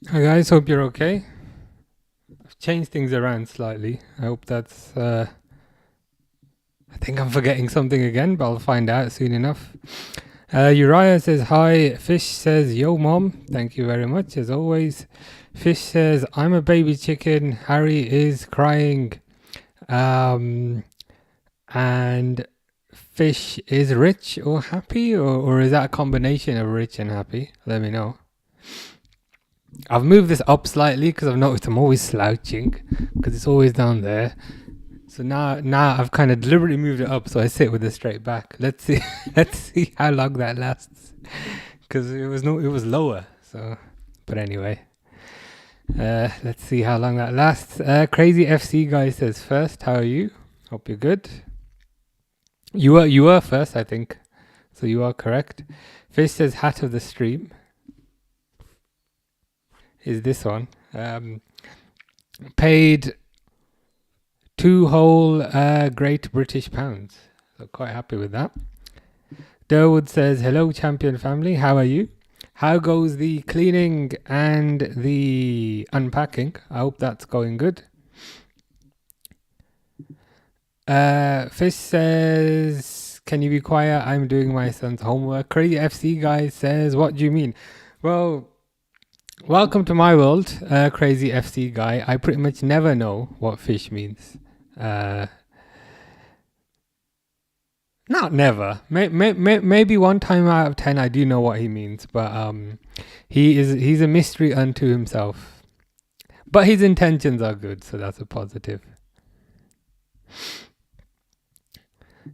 Hi guys, hope you're okay. I've changed things around slightly. I hope that's. I think I'm forgetting something again, but I'll find out soon enough. Uriah says hi. Fish says yo mom. Thank you very much as always. Fish says I'm a baby chicken. Harry is crying. Um, and Fish is rich or happy, or is that a combination of rich and happy? Let me know. I've moved this up slightly because I've noticed I'm always slouching because it's always down there. So now I've kind of deliberately moved it up so I sit with a straight back. Let's see, let's see how long that lasts. Because it was lower. So, but anyway, let's see how long that lasts. Crazy FC guy says first. How are you? Hope you're good. You were first, I think. So you are correct. Fish says hat of the stream is this one. Paid 2 whole Great British pounds. So quite happy with that. Durwood says, hello champion family, how are you? How goes the cleaning and the unpacking? I hope that's going good. Fish says, can you be quiet? I'm doing my son's homework. Crazy FC guy says, what do you mean? Well, welcome to my world, Crazy FC guy. I pretty much never know what fish means. Not never. Maybe one time out of 10 I do know what he means, but he's a mystery unto himself. But his intentions are good, so that's a positive.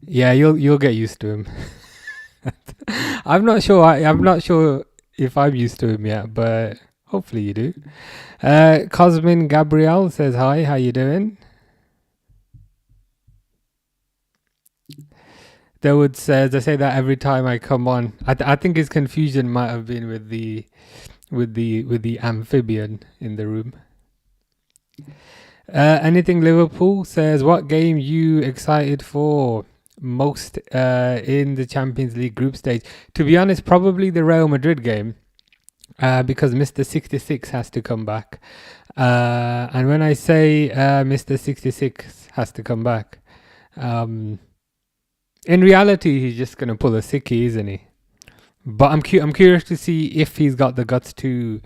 Yeah, you'll get used to him. I'm not sure. I'm not sure if I'm used to him yet, but hopefully you do. Cosmin Gabriel says hi. How you doing? Dawood says, I say that every time I come on. I think his confusion might have been with the amphibian in the room. Anything Liverpool says, what game you excited for most in the Champions League group stage? To be honest, probably the Real Madrid game because Mr. 66 has to come back. And when I say Mr. 66 has to come back, in reality, he's just going to pull a sickie, isn't he? But I'm curious to see if he's got the guts to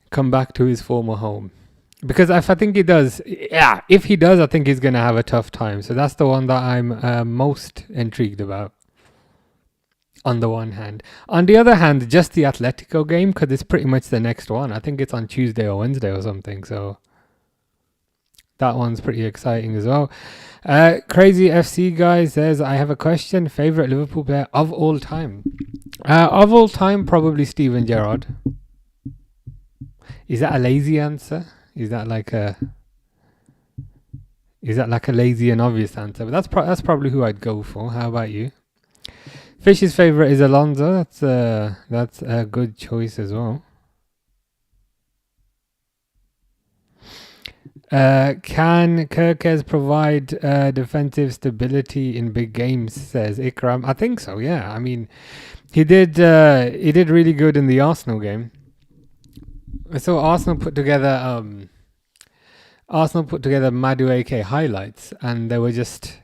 come back to his former home. Because if I think he does, yeah, if he does, I think he's going to have a tough time. So that's the one that I'm most intrigued about. On the one hand. On the other hand, just the Atletico game, because it's pretty much the next one. I think it's on Tuesday or Wednesday or something. So that one's pretty exciting as well. Crazy FC guy says, I have a question. Favorite Liverpool player of all time? Of all time, probably Steven Gerrard. Is that a lazy answer? Is that like a lazy and obvious answer? But that's probably who I'd go for. How about you? Fish's favorite is Alonso. That's a good choice as well. Can Kirkes provide defensive stability in big games? Says Ikram. I think so. Yeah. I mean, he did really good in the Arsenal game. So Arsenal put together Madueke highlights, and they were just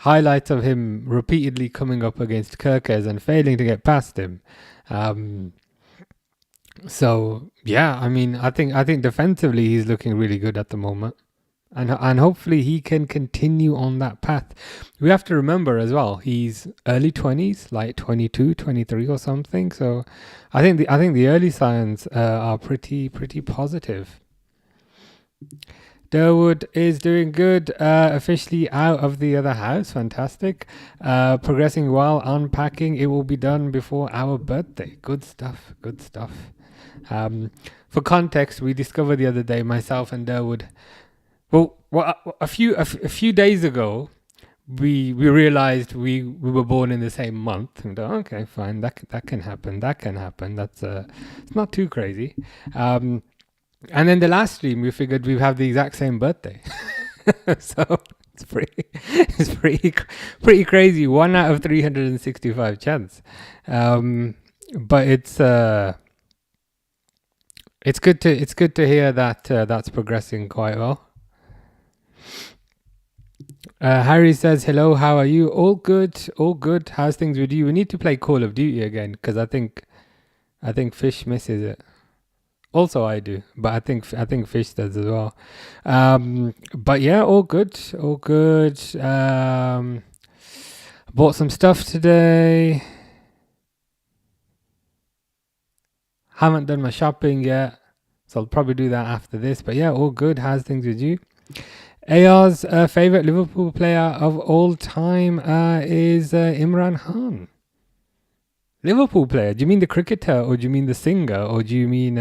highlights of him repeatedly coming up against Kirkes and failing to get past him. So yeah, I mean, I think defensively he's looking really good at the moment, and hopefully he can continue on that path. We have to remember as well, he's early 20s, like 22, 23 or something. So I think the early signs are pretty positive. Durwood is doing good. Officially out of the other house. Fantastic. Progressing well. Unpacking. It will be done before our birthday. Good stuff. Good stuff. For context, we discovered the other day, myself and Durwood. Well, a few days ago, we realized we were born in the same month. And okay, fine. That can happen. That can happen. That's it's not too crazy. And then the last stream, we figured we have the exact same birthday. So it's pretty crazy. 1 out of 365 chance. But it's It's good to hear that that's progressing quite well. Harry says hello. How are you? All good. All good. How's things with you? We need to play Call of Duty again because I think Fish misses it. Also, I do, but I think Fish does as well. But yeah, all good. All good. Bought some stuff today. Haven't done my shopping yet, so I'll probably do that after this. But yeah, all good. How's things with you? AR's favorite Liverpool player of all time is Imran Khan. Liverpool player? Do you mean the cricketer, or do you mean the singer, or do you mean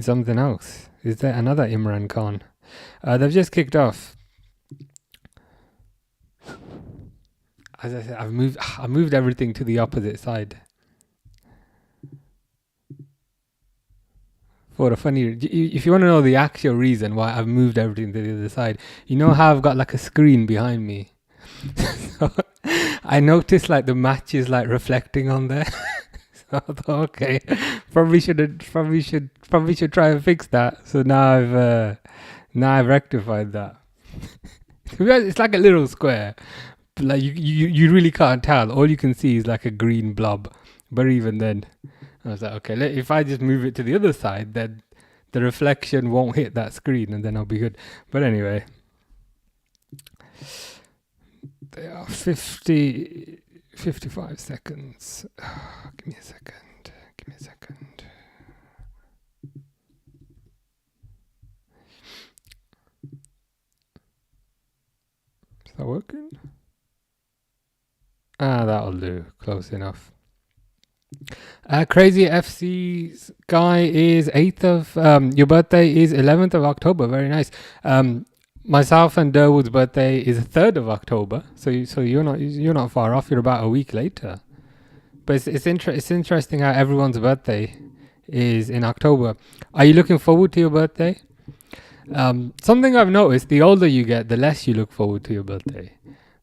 something else? Is there another Imran Khan? They've just kicked off. As I said, I moved everything to the opposite side. For a funny, if you want to know the actual reason why I've moved everything to the other side, you know how I've got like a screen behind me. So I noticed like the match is like reflecting on there. So I thought, okay, probably should try and fix that. So now I've rectified that. It's like a little square, but like you really can't tell. All you can see is like a green blob. But even then, I was like, okay, if I just move it to the other side, then the reflection won't hit that screen, and then I'll be good. But anyway, they are 55 seconds. Give me a second. Is that working? That'll do. Close enough. Crazy FC's guy is 8th of your birthday is 11th of October. Very nice. Myself and Durwood's birthday is 3rd of October. So you're not far off. You're about a week later. But it's interesting how everyone's birthday is in October. Are you looking forward to your birthday? Something I've noticed: the older you get, the less you look forward to your birthday.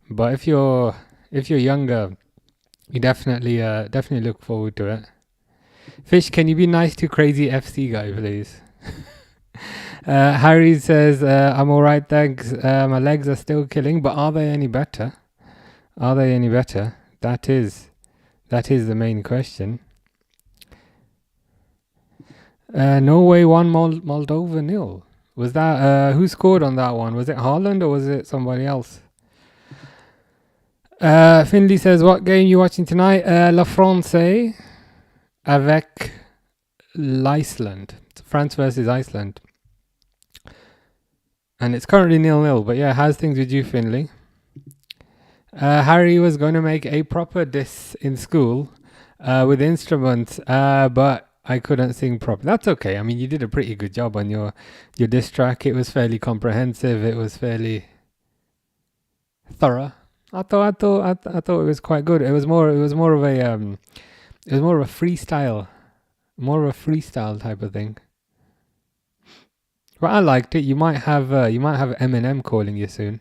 But if you're younger, you definitely look forward to it. Fish, can you be nice to Crazy FC guy, please? Harry says, I'm alright, thanks. My legs are still killing, but are they any better? Are they any better? That is the main question. Norway 1, Moldova 0. Was that, who scored on that one? Was it Haaland or was it somebody else? Finley says, what game you watching tonight? La France avec l'Iceland. France versus Iceland. And it's currently 0-0. But yeah, how's things with you, Finley? Harry was going to make a proper diss in school with instruments, but I couldn't sing properly. That's okay. I mean, you did a pretty good job on your diss track. It was fairly comprehensive. It was fairly thorough. I thought it was quite good. It was more of a freestyle, type of thing. But I liked it. You might have Eminem calling you soon.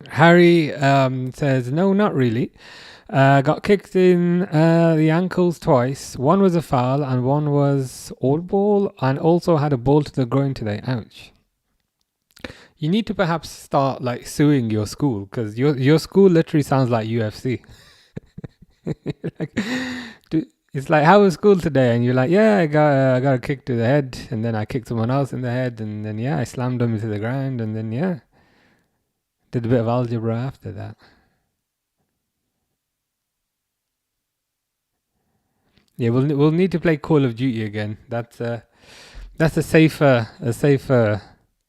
Harry says, no, not really. Got kicked in the ankles twice. One was a foul and one was old ball, and also had a ball to the groin today. Ouch. You need to perhaps start like suing your school, because your school literally sounds like UFC. It's like, how was school today? And you're like, yeah, I got a kick to the head, and then I kicked someone else in the head, and then I slammed them into the ground, and then did a bit of algebra after that. Yeah, we'll need to play Call of Duty again. That's a safer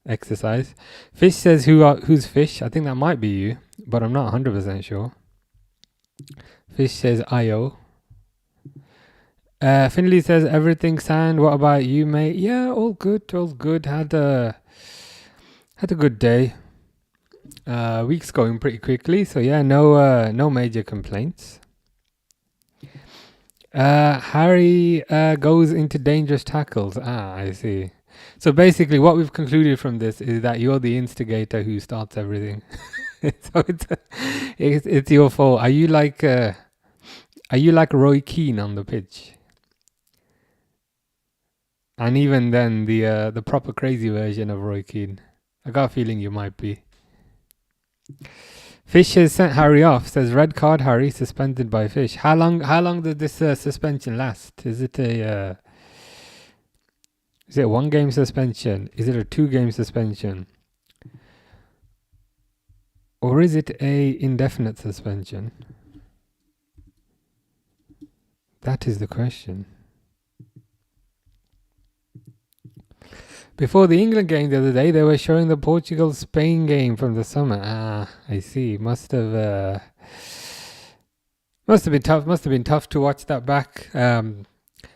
exercise. Fish says, who's Fish? I think that might be you, but I'm not 100% sure. Fish says IO. Finley says, everything sound. What about you, mate? Yeah, all good. Had a good day. Week's going pretty quickly, so yeah, no major complaints. Harry goes into dangerous tackles. I see. So basically, what we've concluded from this is that you're the instigator who starts everything. So it's your fault. Are you like Are you like Roy Keane on the pitch? And even then, the proper crazy version of Roy Keane. I got a feeling you might be. Fish has sent Harry off. Says red card, Harry suspended by Fish. How long? How long did this suspension last? Is it a 1-game suspension? Is it a 2-game suspension? Or is it a indefinite suspension? That is the question. Before the England game the other day, they were showing the Portugal-Spain game from the summer. Ah, I see. Must have been tough. Must have been tough to watch that back.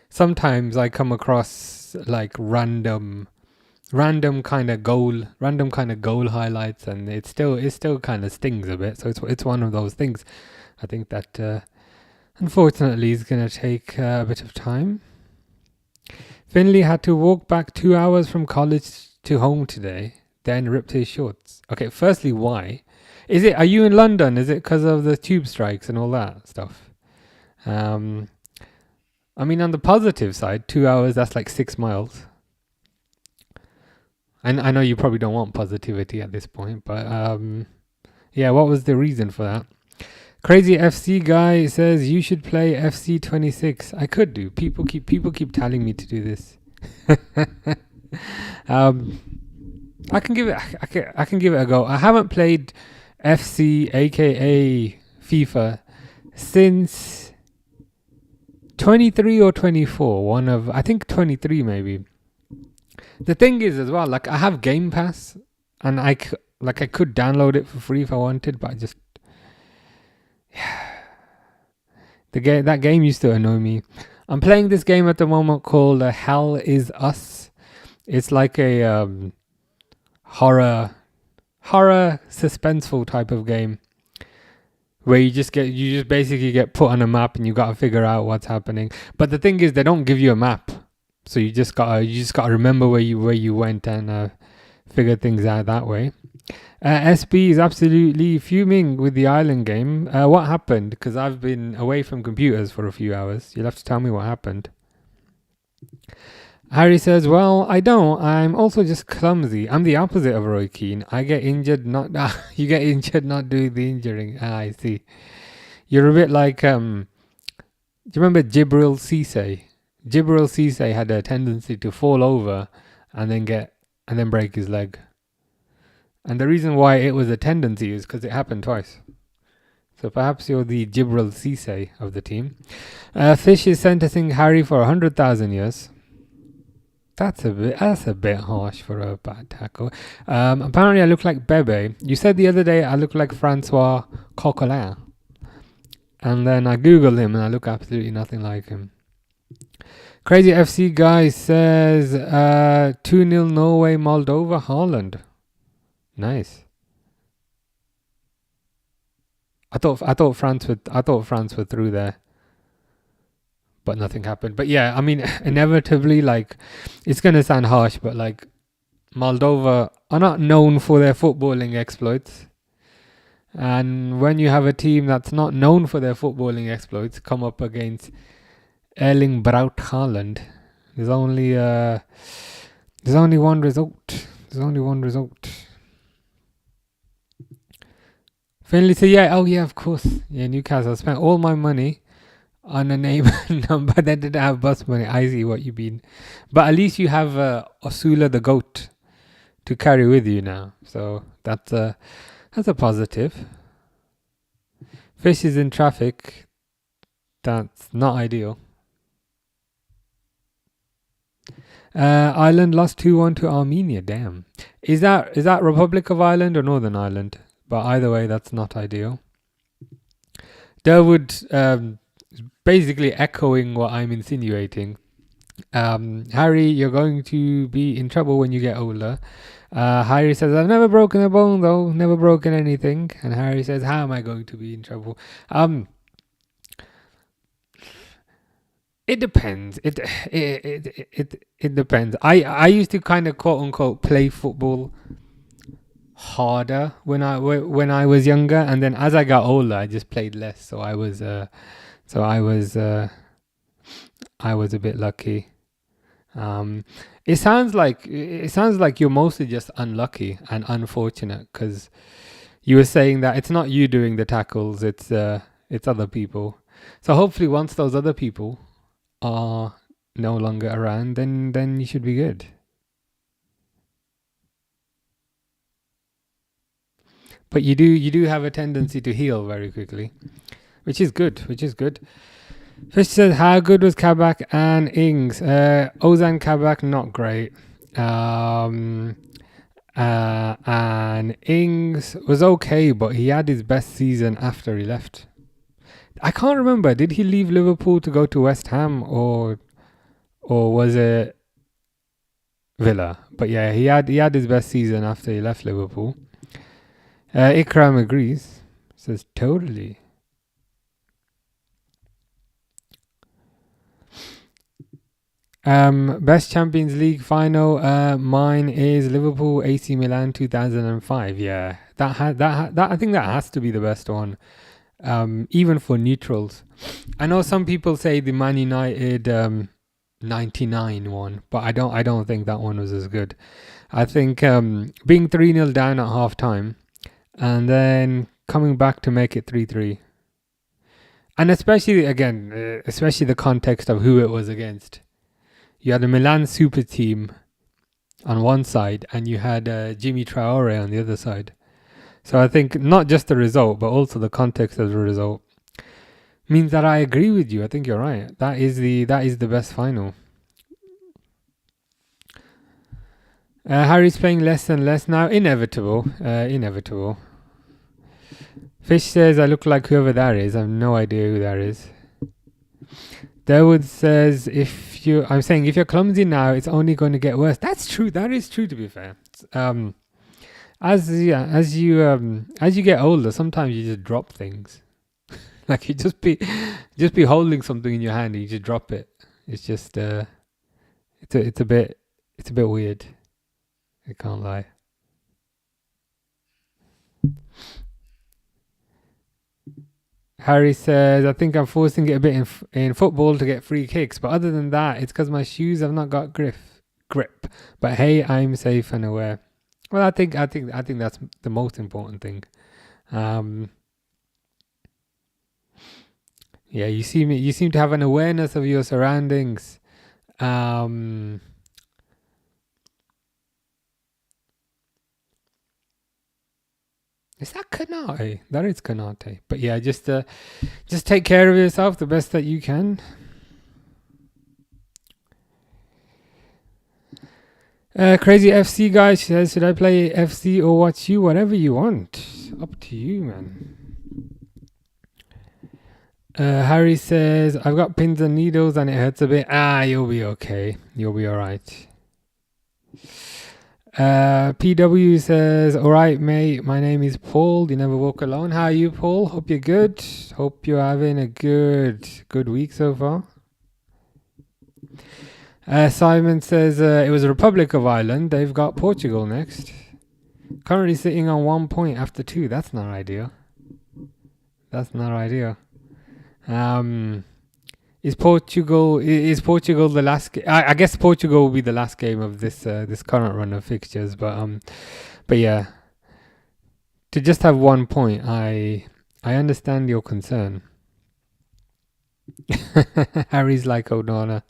Sometimes I come across like random kind of goal highlights, and it still kind of stings a bit. So it's one of those things. I think that unfortunately is going to take a bit of time. Finley had to walk back 2 hours from college to home today, then ripped his shorts. Okay, firstly, why? Are you in London? Is it because of the tube strikes and all that stuff? I mean, on the positive side, 2 hours, that's like 6 miles. I know you probably don't want positivity at this point, but yeah, what was the reason for that? Crazy FC guy says you should play FC 26. I could do. People keep telling me to do this. I can give it a go. I haven't played FC, aka FIFA, since 23 or 24. I think 23 maybe. The thing is as well, like I have Game Pass, and I could download it for free if I wanted, but I just that game used to annoy me. I'm playing this game at the moment called Hell Is Us. It's like a horror suspenseful type of game where you just basically get put on a map and you got to figure out what's happening. But the thing is, they don't give you a map, so you just gotta remember where you went and figure things out that way. SB is absolutely fuming with the Ireland game. What happened? Because I've been away from computers for a few hours. You'll have to tell me what happened. Harry says, well, I don't. I'm also just clumsy. I'm the opposite of Roy Keane. I get injured, not... you get injured, not doing the injuring. I see. You're a bit like... do you remember Jibril Cisse? Jibril Cisse had a tendency to fall over and then break his leg. And the reason why it was a tendency is because it happened twice. So perhaps you're the Jibril Cisse of the team. Fish is sentencing Harry for 100,000 years. That's a bit harsh for a bad tackle. Apparently I look like Bebe. You said the other day I look like Francois Coquelin. And then I Googled him and I look absolutely nothing like him. Crazy FC guy says 2-0 Norway, Moldova, Haaland. Nice. I thought France were through there, but nothing happened. But yeah, I mean, inevitably, like, it's gonna sound harsh, but like, Moldova are not known for their footballing exploits, and when you have a team that's not known for their footballing exploits come up against Erling Braut Haaland, there's only one result. There's only one result. Finley said, yeah, of course. Yeah, Newcastle. I spent all my money on a name and number that didn't have bus money. I see what you mean. But at least you have Osula the goat to carry with you now. So that's a positive. Fish is in traffic. That's not ideal. Ireland lost 2-1 to Armenia. Damn. Is that Republic of Ireland or Northern Ireland? But either way, that's not ideal. Durwood basically echoing what I'm insinuating. Harry, you're going to be in trouble when you get older. Harry says, I've never broken a bone though, never broken anything. And Harry says, how am I going to be in trouble? It depends. It depends. I used to kind of quote unquote play football harder when I was younger, and then as I got older I just played less, so I was So I was a bit lucky. It sounds like you're mostly just unlucky and unfortunate because you were saying that it's not you doing the tackles, it's other people. So hopefully once those other people are no longer around, then you should be good. But you do have a tendency to heal very quickly, which is good. Which is good. Fish said, how good was Kabak and Ings? Ozan Kabak, not great. And Ings was okay, but he had his best season after he left. I can't remember. Did he leave Liverpool to go to West Ham or was it Villa? But yeah, he had his best season after he left Liverpool. Ikram agrees. Says totally. Best Champions League final. Mine is Liverpool AC Milan 2005. Yeah, that I think that has to be the best one. Even for neutrals. I know some people say the Man United 99 one, but I don't think that one was as good. I think being 3-0 down at half time and then coming back to make it 3-3. And especially especially the context of who it was against. You had a Milan super team on one side and you had Jimmy Traore on the other side. So I think not just the result, but also the context of the result means that I agree with you. I think you're right. That is the best final. Harry's playing less and less now. Inevitable. Inevitable. Fish says I look like whoever that is. I have no idea who that is. Derwood says if you're clumsy now, it's only going to get worse. That's true. That is true. To be fair. As you get older, sometimes you just drop things. Like you just be holding something in your hand and you just drop it. It's just it's a bit weird. I can't lie. Harry says, I think I'm forcing it a bit in football to get free kicks, but other than that, it's because my shoes have not got grip. But hey, I'm safe and aware. Well, I think that's the most important thing. Yeah, you seem to have an awareness of your surroundings. Is that Konate? That is Konate. But yeah, just take care of yourself the best that you can. Crazy FC guy says, should I play FC or watch you? Whatever you want. Up to you, man. Harry says, I've got pins and needles and it hurts a bit. You'll be okay. You'll be alright. PW says, alright, mate. My name is Paul. You never walk alone. How are you, Paul? Hope you're good. Hope you're having a good week so far. Simon says it was the Republic of Ireland. They've got Portugal next. Currently sitting on 1 point after 2. That's not ideal. Is Portugal the last? I guess Portugal will be the last game of this current run of fixtures. But yeah, to just have 1 point, I understand your concern. Harry's like O'Donnell.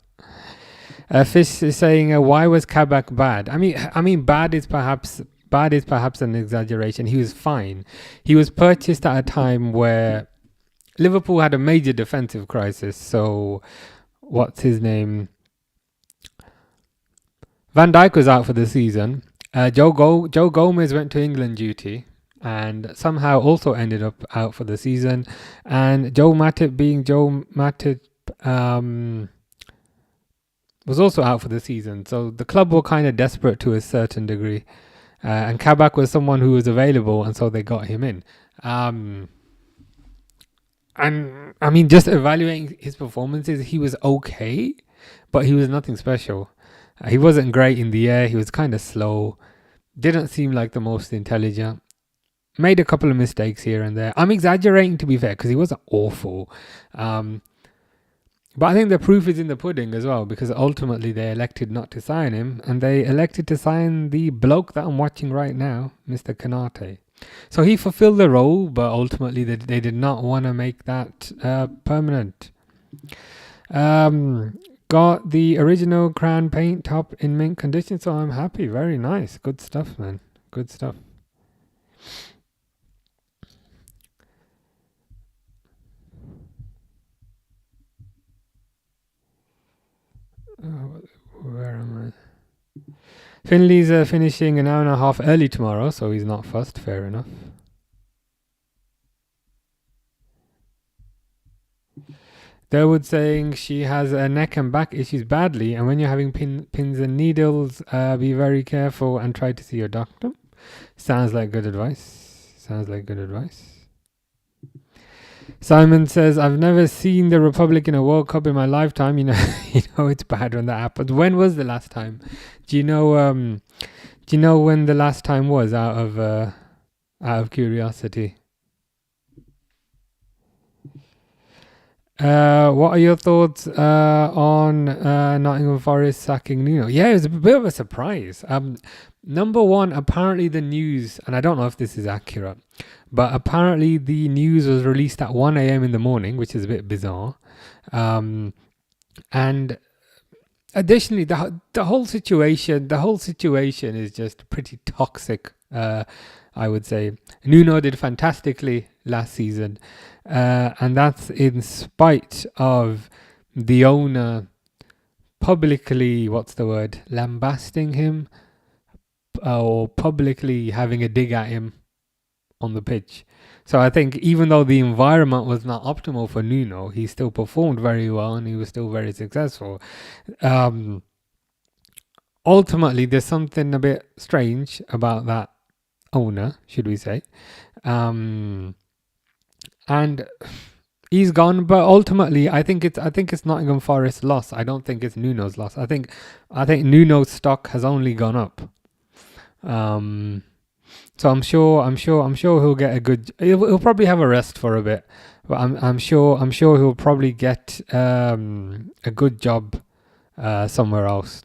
Fish is saying, why was Kabak bad? I mean, bad is perhaps an exaggeration. He was fine. He was purchased at a time where Liverpool had a major defensive crisis. So, what's his name? Van Dijk was out for the season. Joe Gomez went to England duty and somehow also ended up out for the season. And Joe Matip, being Joe Matip, was also out for the season. So the club were kind of desperate to a certain degree. And Kabak was someone who was available, and so they got him in. And I mean, just evaluating his performances, he was okay, but he was nothing special. He wasn't great in the air. He was kind of slow. Didn't seem like the most intelligent. Made a couple of mistakes here and there. I'm exaggerating, to be fair, because he wasn't awful. But I think the proof is in the pudding as well, because ultimately they elected not to sign him, and they elected to sign the bloke that I'm watching right now, Mr. Konate. So he fulfilled the role, but ultimately they did not want to make that permanent. Got the original crown paint top in mint condition, so I'm happy. Very nice. Good stuff, man. Good stuff. Where am I? Finley's finishing an hour and a half early tomorrow, so he's not fussed. Fair enough. Durwood saying she has neck and back issues badly, and when you're having pins and needles, be very careful and try to see your doctor. Sounds like good advice. Simon says, I've never seen the Republic in a World Cup in my lifetime. You know it's bad when that happens. When was the last time? Do you know when the last time was, out of curiosity? What are your thoughts on Nottingham Forest sacking Nuno? Yeah, it was a bit of a surprise. Number one, apparently the news, and I don't know if this is accurate, but apparently the news was released at 1 a.m. in the morning, which is a bit bizarre. And additionally, the whole situation is just pretty toxic. I would say Nuno did fantastically last season, and that's in spite of the owner publicly, lambasting him, or publicly having a dig at him on the pitch. So I think even though the environment was not optimal for Nuno, he still performed very well and he was still very successful. Ultimately, there's something a bit strange about that owner, should we say. And he's gone, but ultimately I think it's Nottingham Forest's loss. I don't think it's Nuno's loss. I think Nuno's stock has only gone up. So I'm sure he'll get a good. He'll probably have a rest for a bit, but I'm sure he'll probably get a good job somewhere else.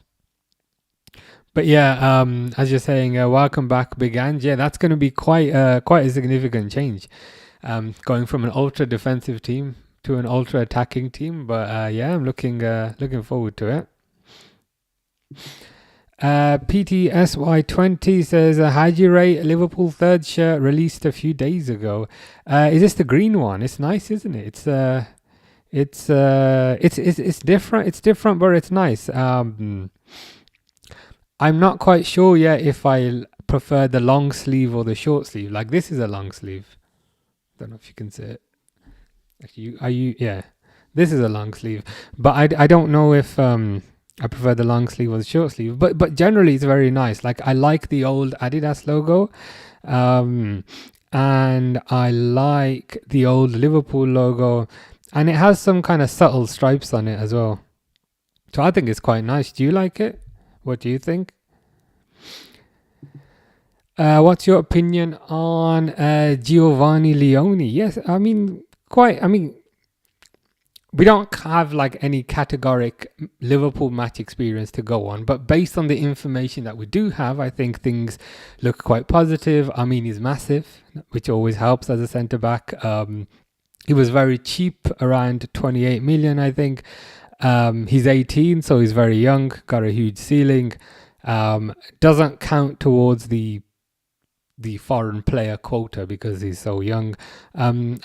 But yeah, as you're saying, welcome back, Big Ange. Yeah, that's going to be quite a significant change, going from an ultra defensive team to an ultra attacking team. But yeah, I'm looking forward to it. PTSY20 says, how do you rate Liverpool third shirt released a few days ago? Is this the green one? It's nice, isn't it? It's different. It's different, but it's nice. I'm not quite sure yet if I prefer the long sleeve or the short sleeve. Like, this is a long sleeve. Don't know if you can see it. Yeah, this is a long sleeve, but I don't know if I prefer the long sleeve or the short sleeve, but generally it's very nice. Like, I like the old Adidas logo, and I like the old Liverpool logo, and it has some kind of subtle stripes on it as well. So I think it's quite nice. Do you like it? What do you think? What's your opinion on Giovanni Leone? Yes, we don't have like any categoric Liverpool match experience to go on, but based on the information that we do have, I think things look quite positive. I mean, he's massive, which always helps as a centre back. He was very cheap, around 28 million, I think. He's 18, so he's very young, got a huge ceiling. Doesn't count towards the foreign player quota because he's so young, and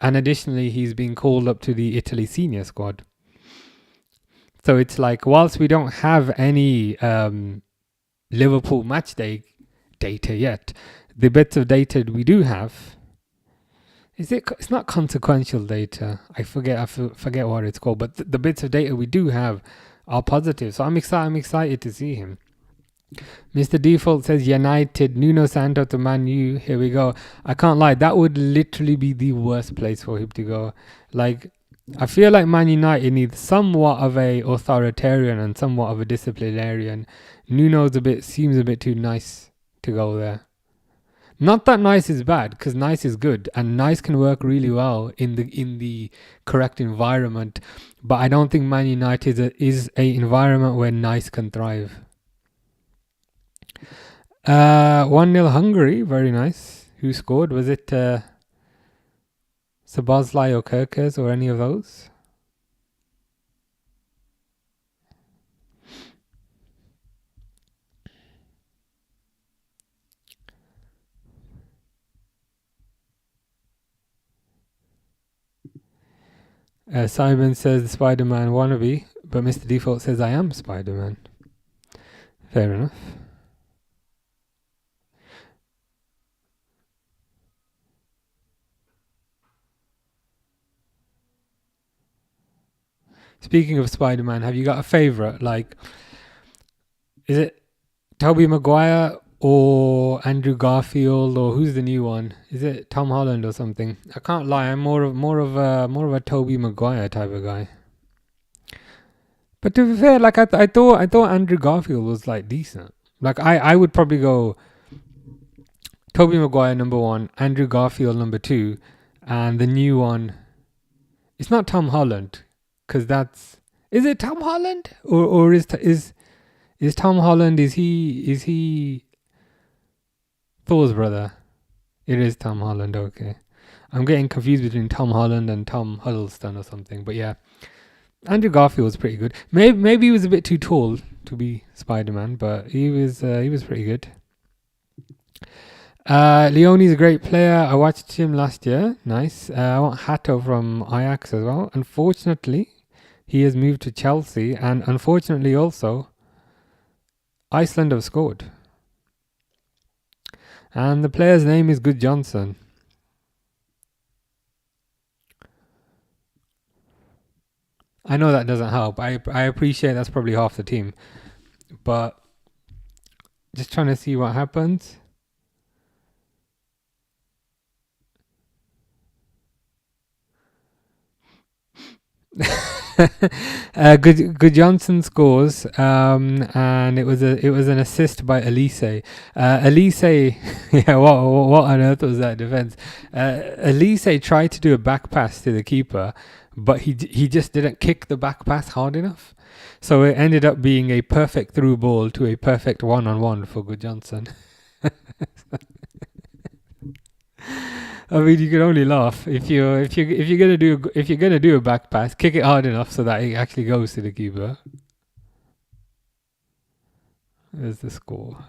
additionally he's been called up to the Italy senior squad. So it's like, whilst we don't have any Liverpool match day data yet, the bits of data we do have, it's not consequential data. I forget what it's called, but the bits of data we do have are positive. So I'm excited to see him. Mr. Default says United, Nuno Santo to Man U. Here we go. I can't lie, that would literally be the worst place for him to go. Like, I feel like Man United needs somewhat of a authoritarian and somewhat of a disciplinarian. Nuno's seems a bit too nice to go there. Not that Nice is bad, because Nice is good, and Nice can work really well in the correct environment. But I don't think Man United is a environment where Nice can thrive. 1-0 Hungary, very nice. Who scored? Was it Szoboszlai or Kerkez or any of those? Simon says Spider-Man wannabe, but Mr. Default says I am Spider-Man. Fair enough. Speaking of Spider-Man, have you got a favourite? Like, is it Tobey Maguire or Andrew Garfield, or who's the new one? Is it Tom Holland or something? I can't lie, I'm more of a Tobey Maguire type of guy. But to be fair, like I thought Andrew Garfield was like decent. Like I would probably go Tobey Maguire number 1, Andrew Garfield number 2, and the new one. It's not Tom Holland, because is it Tom Holland or is Tom Holland? Is he Thor's brother? It is Tom Holland. Okay, I'm getting confused between Tom Holland and Tom Huddleston or something. But yeah, Andrew Garfield was pretty good. Maybe he was a bit too tall to be Spider-Man, but he was pretty good. Leone's a great player. I watched him last year. Nice. I want Hato from Ajax as well. Unfortunately, he has moved to Chelsea, and unfortunately also, Iceland have scored. And the player's name is Good Johnson. I know that doesn't help. I appreciate that's probably half the team. But just trying to see what happens. Good Johnson scores, and it was an assist by Elise. Elise, yeah, what on earth was that defense? Elise tried to do a back pass to the keeper, but he just didn't kick the back pass hard enough, so it ended up being a perfect through ball to a perfect 1-on-1 for Good Johnson. I mean, you can only laugh if you're gonna do a back pass, kick it hard enough so that it actually goes to the keeper. There's the score.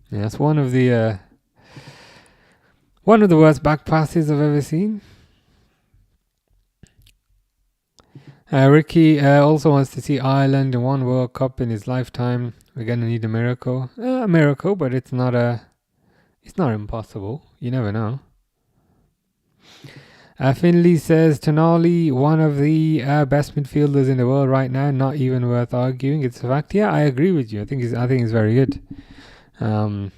Yeah, it's one of the worst back passes I've ever seen. Ricky also wants to see Ireland in one World Cup in his lifetime. We're gonna need a miracle. A miracle, but it's not impossible. You never know. Finley says Tonali, one of the best midfielders in the world right now. Not even worth arguing. It's a fact. Yeah, I agree with you. I think he's very good. Yeah,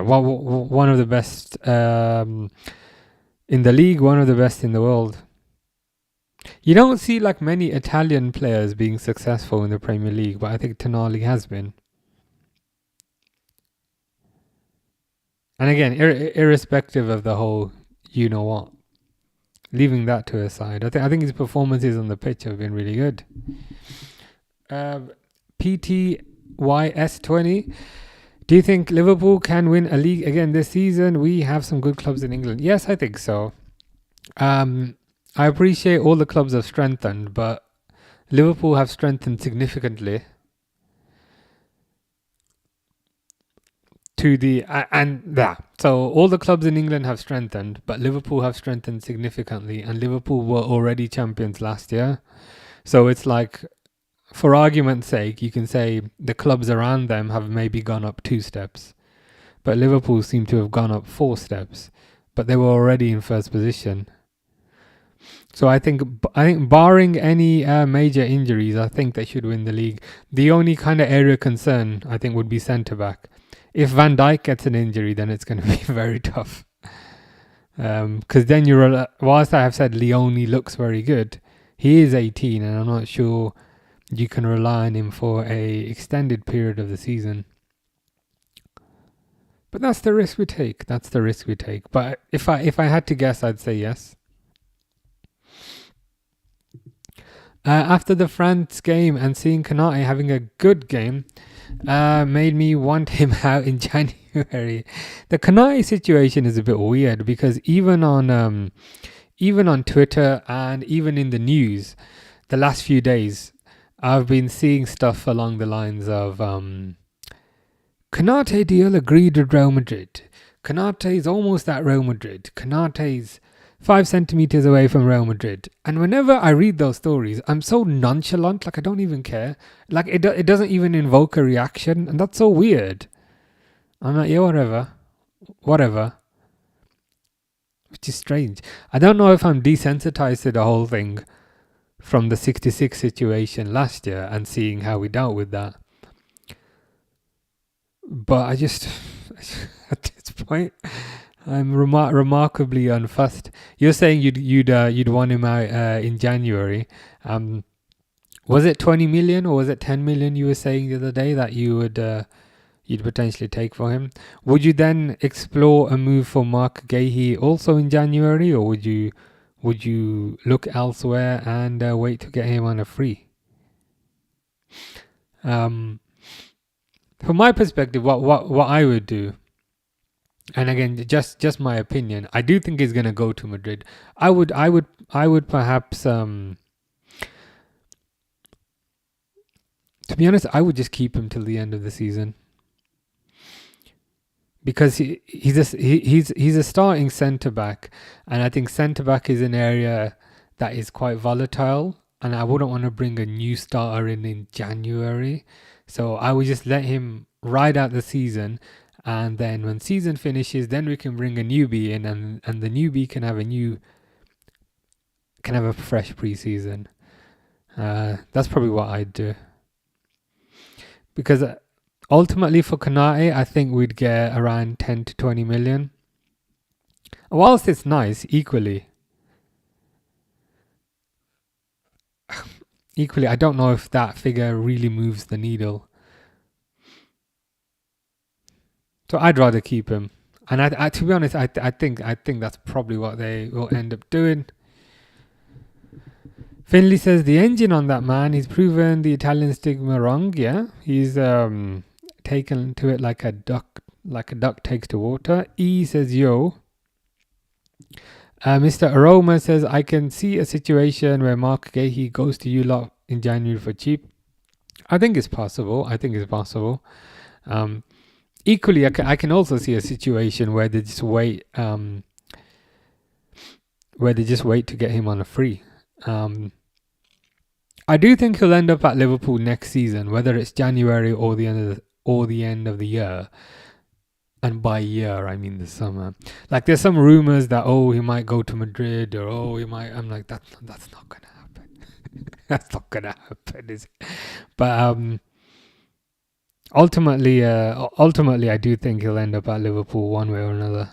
one of the best in the league. One of the best in the world. You don't see like many Italian players being successful in the Premier League, but I think Tonali has been. And again, irrespective of the whole, you know what, leaving that to aside, I think his performances on the pitch have been really good. PTYS20, do you think Liverpool can win a league again this season? We have some good clubs in England. Yes, I think so. I appreciate all the clubs have strengthened, but Liverpool have strengthened significantly. So all the clubs in England have strengthened, but Liverpool have strengthened significantly, and Liverpool were already champions last year. So it's like, for argument's sake, you can say the clubs around them have maybe gone up 2 steps, but Liverpool seem to have gone up 4 steps, but they were already in first position. So I think barring any major injuries, I think they should win the league. The only kind of area of concern, I think, would be centre-back. If Van Dijk gets an injury, then it's going to be very tough. Because then whilst I have said Leone looks very good, he is 18, and I'm not sure you can rely on him for a extended period of the season. But that's the risk we take. That's the risk we take. But if I had to guess, I'd say yes. After the France game and seeing Konate having a good game made me want him out in January. The Konate situation is a bit weird because even on Twitter and even in the news, the last few days, I've been seeing stuff along the lines of Konate deal agreed with Real Madrid. Konate is almost at Real Madrid. Konate's 5 centimeters away from Real Madrid. And whenever I read those stories, I'm so nonchalant, like I don't even care. Like it doesn't even invoke a reaction, and that's so weird. I'm like, yeah, whatever. Which is strange. I don't know if I'm desensitized to the whole thing from the 66 situation last year and seeing how we dealt with that. But I just, at this point, I'm remarkably unfussed. You're saying you'd want him out in January. Was it 20 million or was it 10 million you were saying the other day that you'd potentially take for him? Would you then explore a move for Mark Gahey also in January, or would you look elsewhere and wait to get him on a free? From my perspective, what I would do, and again, just my opinion, I do think he's going to go to Madrid. I would perhaps, to be honest, I would just keep him till the end of the season, because he's a starting centre back, and I think centre back is an area that is quite volatile, and I wouldn't want to bring a new starter in January, so I would just let him ride out the season. And then when season finishes, then we can bring a newbie in, and the newbie can have a fresh pre-season. That's probably what I'd do. Because ultimately for Konate, I think we'd get around 10 to 20 million. Whilst it's nice, equally, I don't know if that figure really moves the needle. So I'd rather keep him, and I to be honest, I think that's probably what they will end up doing. Finley says the engine on that man. He's proven the Italian stigma wrong. Yeah, he's taken to it like a duck takes to water. E says yo. Mr. Aroma says I can see a situation where Mark Gahey goes to you lot in January for cheap. I think it's possible. Equally, I can also see a situation where they just wait, to get him on a free. I do think he'll end up at Liverpool next season, whether it's January or the end of the year. And by year, I mean the summer. Like there's some rumors that he might go to Madrid, or he might. I'm like that's not gonna happen. That's not gonna happen, is it? But ultimately, I do think he'll end up at Liverpool one way or another.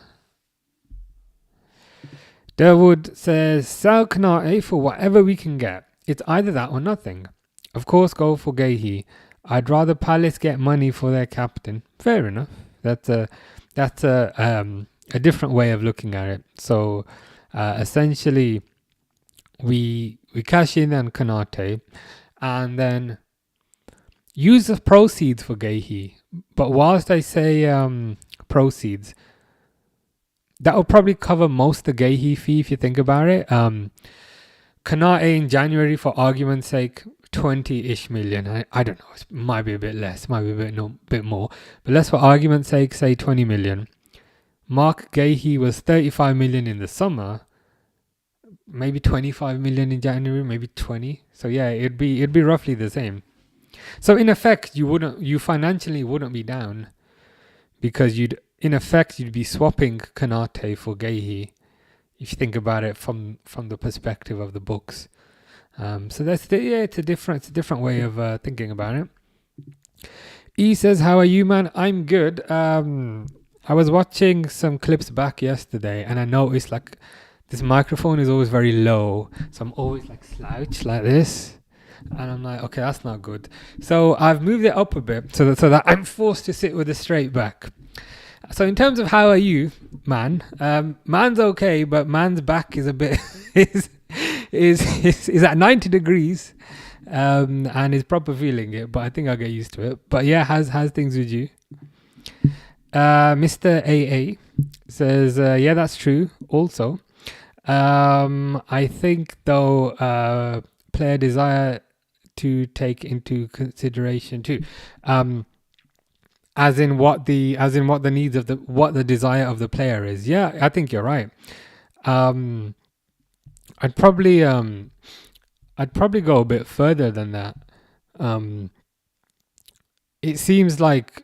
Derwood says, sell Konate for whatever we can get. It's either that or nothing. Of course, go for Gahey. I'd rather Palace get money for their captain. Fair enough. That's a different way of looking at it. So, essentially, we cash in on Konate, and then use the proceeds for Gahey. But whilst I say proceeds, that will probably cover most of the Gahey fee if you think about it. Konate in January, for argument's sake, 20-ish million. I don't know. It might be a bit less, might be a bit more. But let's, for argument's sake, say 20 million. Mark Gahey was 35 million in the summer. Maybe 25 million in January, maybe 20. So yeah, it'd be roughly the same. So in effect, you financially wouldn't be down, because you'd be swapping Konate for Gahey, if you think about it from the perspective of the books. So it's a different way of thinking about it. E says, how are you, man? I'm good. I was watching some clips back yesterday, and I noticed like this microphone is always very low, so I'm always like slouched like this. And I'm like, okay, that's not good. So I've moved it up a bit so that I'm forced to sit with a straight back. So in terms of how are you, man? Man's okay, but man's back is a bit is at 90 degrees, and is proper feeling it. But I think I'll get used to it. But yeah, how's things with you? Mr. AA says, yeah, that's true. Also, I think though, player desire to take into consideration too. As in what the needs of what the desire of the player is. Yeah, I think you're right. I'd probably go a bit further than that. It seems like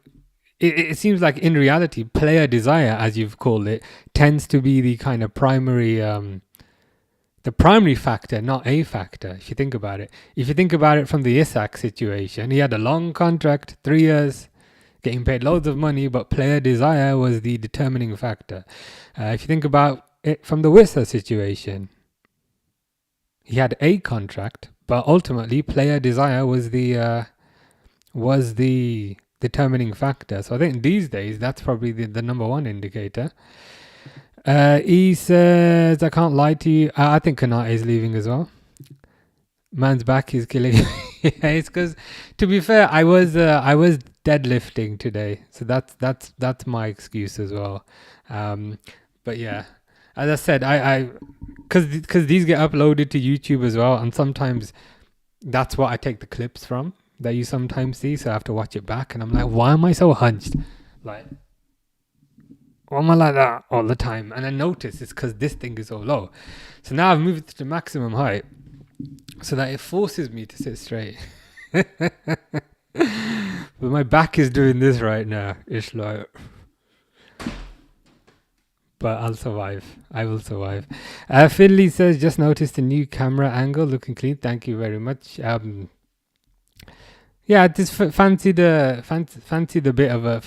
in reality, player desire, as you've called it, tends to be the kind of primary the primary factor, not a factor. If you think about it from the Isak situation, he had a long contract, 3 years, getting paid loads of money, but player desire was the determining factor. If you think about it from the Wissa situation, he had a contract, but ultimately player desire was the determining factor. So I think these days that's probably the number one indicator. He says, I can't lie to you. I think Konate is leaving as well. Man's back is killing me. It's because, to be fair, I was deadlifting today, so that's my excuse as well. But yeah, as I said, I because these get uploaded to YouTube as well, and sometimes that's what I take the clips from that you sometimes see. So I have to watch it back, and I'm like, why am I so hunched? Like, why am I like that all the time? And I notice it's because this thing is so low. So now I've moved it to maximum height, so that it forces me to sit straight. But my back is doing this right now. It's like, but I'll survive. I will survive. Finley says, just noticed a new camera angle, looking clean. Thank you very much. Yeah, I just fancied a bit of a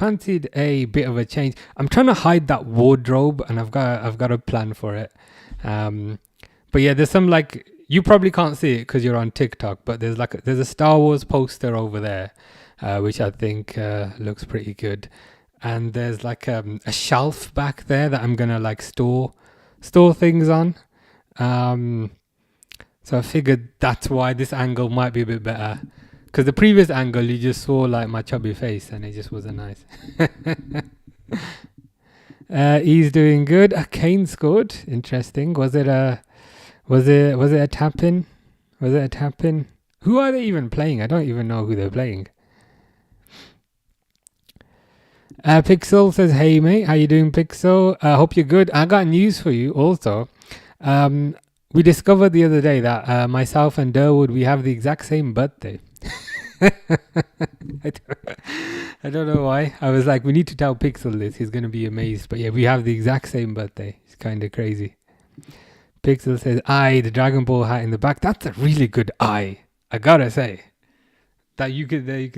change. I'm trying to hide that wardrobe, and I've got a plan for it. But yeah, there's some, like, you probably can't see it because you're on TikTok, but there's a Star Wars poster over there, which I think looks pretty good. And there's like a shelf back there that I'm gonna like store things on. So I figured that's why this angle might be a bit better. Because the previous angle, you just saw like my chubby face, and it just wasn't nice. He's doing good. Kane scored. Interesting. Was it a tap in? Was it a tap in? Who are they even playing? I don't even know who they're playing. Pixel says, hey mate, how you doing, Pixel? Hope you're good. I got news for you also. We discovered the other day that myself and Durwood, we have the exact same birthday. I don't know why. I was like, we need to tell Pixel this. He's going to be amazed. But yeah, we have the exact same birthday. It's kind of crazy. Pixel says, the Dragon Ball hat in the back. That's a really good eye. I gotta say. That you could see.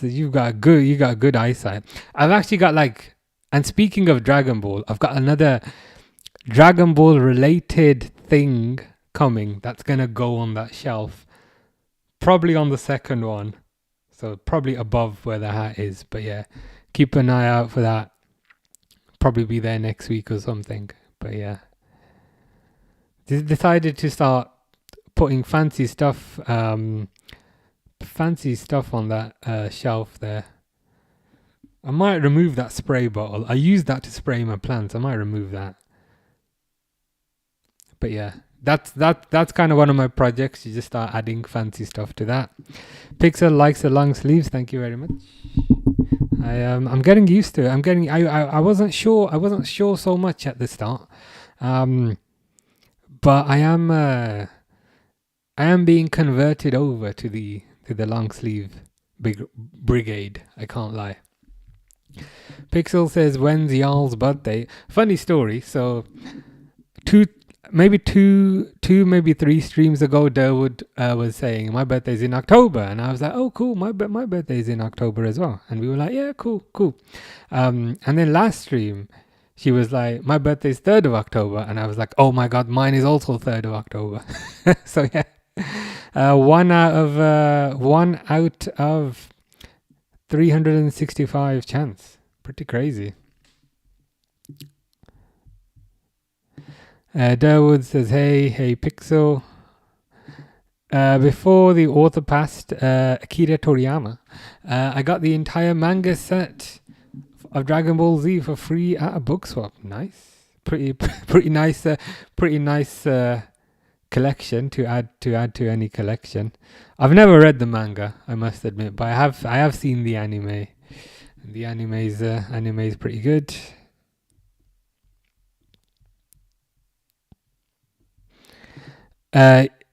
You got good eyesight. I've actually got like, and speaking of Dragon Ball, I've got another Dragon Ball related thing coming that's gonna go on that shelf, probably on the second one, so probably above where the hat is. But yeah, keep an eye out for that. Probably be there next week or something. But yeah, decided to start putting fancy stuff on that shelf there. I might remove that spray bottle. I use that to spray my plants. I might remove that. But yeah, that's kind of one of my projects. You just start adding fancy stuff to that. Pixel likes the long sleeves. Thank you very much. I'm getting used to it. I wasn't sure so much at the start. But I am being converted over to the long sleeve brigade. I can't lie. Pixel says, when's Jarl's birthday? Funny story. So maybe 3 streams ago, Durwood was saying my birthday's in October, and I was like, oh cool, my birthday's in October as well, and we were like, yeah, cool. And then last stream, she was like, my birthday's 3rd of October, and I was like, oh my god, mine is also 3rd of October. So yeah, one out of 365 chance. Pretty crazy. Durwood says, hey Pixel. Before the author passed, Akira Toriyama, I got the entire manga set of Dragon Ball Z for free at a book swap. Nice, pretty nice, collection to add to any collection. I've never read the manga, I must admit, but I have seen the anime. The anime is pretty good.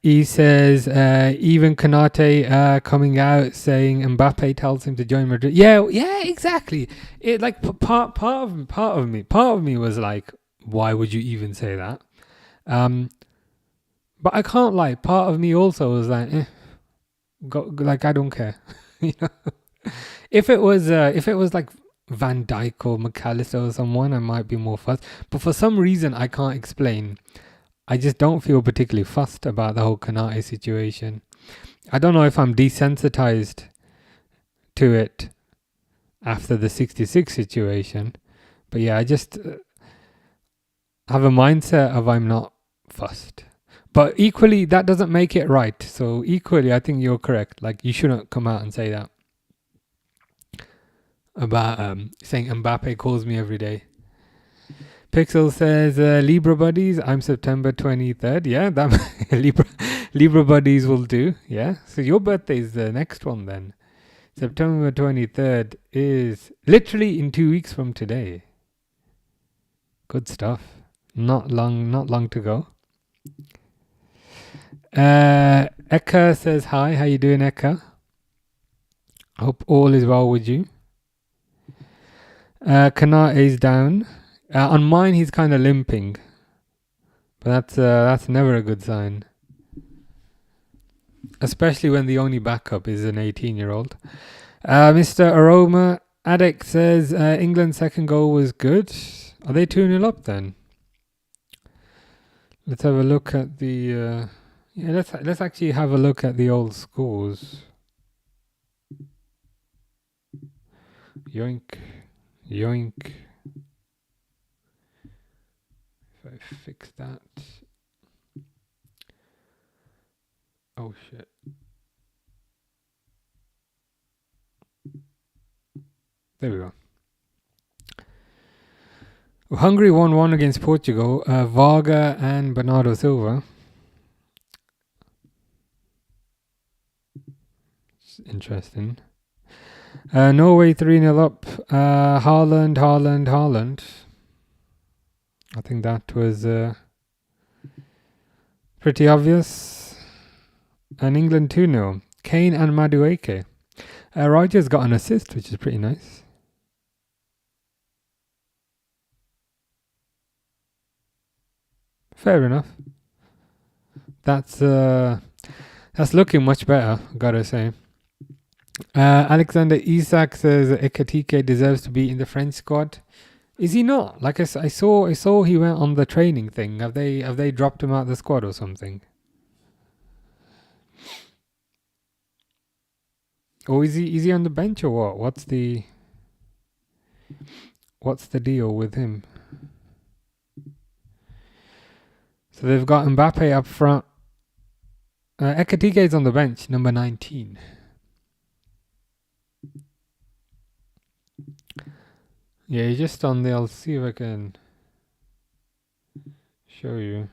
He says even Konate coming out saying Mbappe tells him to join Madrid. Yeah, exactly. It like part of me was like, why would you even say that? But I can't lie. Part of me also was like, like I don't care. You know, if it was like Van Dijk or McAllister or someone, I might be more fussed. But for some reason I can't explain, I just don't feel particularly fussed about the whole Konate situation. I don't know if I'm desensitized to it after the 66 situation, but yeah, I just have a mindset of I'm not fussed. But equally, that doesn't make it right. So equally, I think you're correct. Like, you shouldn't come out and say that about saying Mbappe calls me every day. Pixel says, Libra buddies, I'm September 23rd. Yeah, that Libra buddies will do. Yeah, so your birthday is the next one then. September 23rd is literally in 2 weeks from today. Good stuff. Not long to go. Eka says hi. How you doing, Eka? Hope all is well with you. Konate is down. On mine, he's kind of limping, but that's never a good sign, especially when the only backup is an 18-year-old. Mr. Aroma Addict says England's second goal was good. Are they 2-0 up then? Let's have a look at the. Let's actually have a look at the old scores. Yoink. If I fix that. Oh shit. There we go. Hungary 1-1 against Portugal. Varga and Bernardo Silva. It's interesting. Norway 3-0 up. Haaland. I think that was pretty obvious. And England 2-0. Kane and Madueke. Rogers got an assist, which is pretty nice. Fair enough. That's looking much better, gotta say. Alexander Isak says Ekatike deserves to be in the French squad. Is he not? Like I saw he went on the training thing. Have they dropped him out of the squad or something? Or is he on the bench or what? What's the deal with him? So they've got Mbappe up front. Ekatike is on the bench, number 19. Yeah, he's just on there. I'll see if I can show you.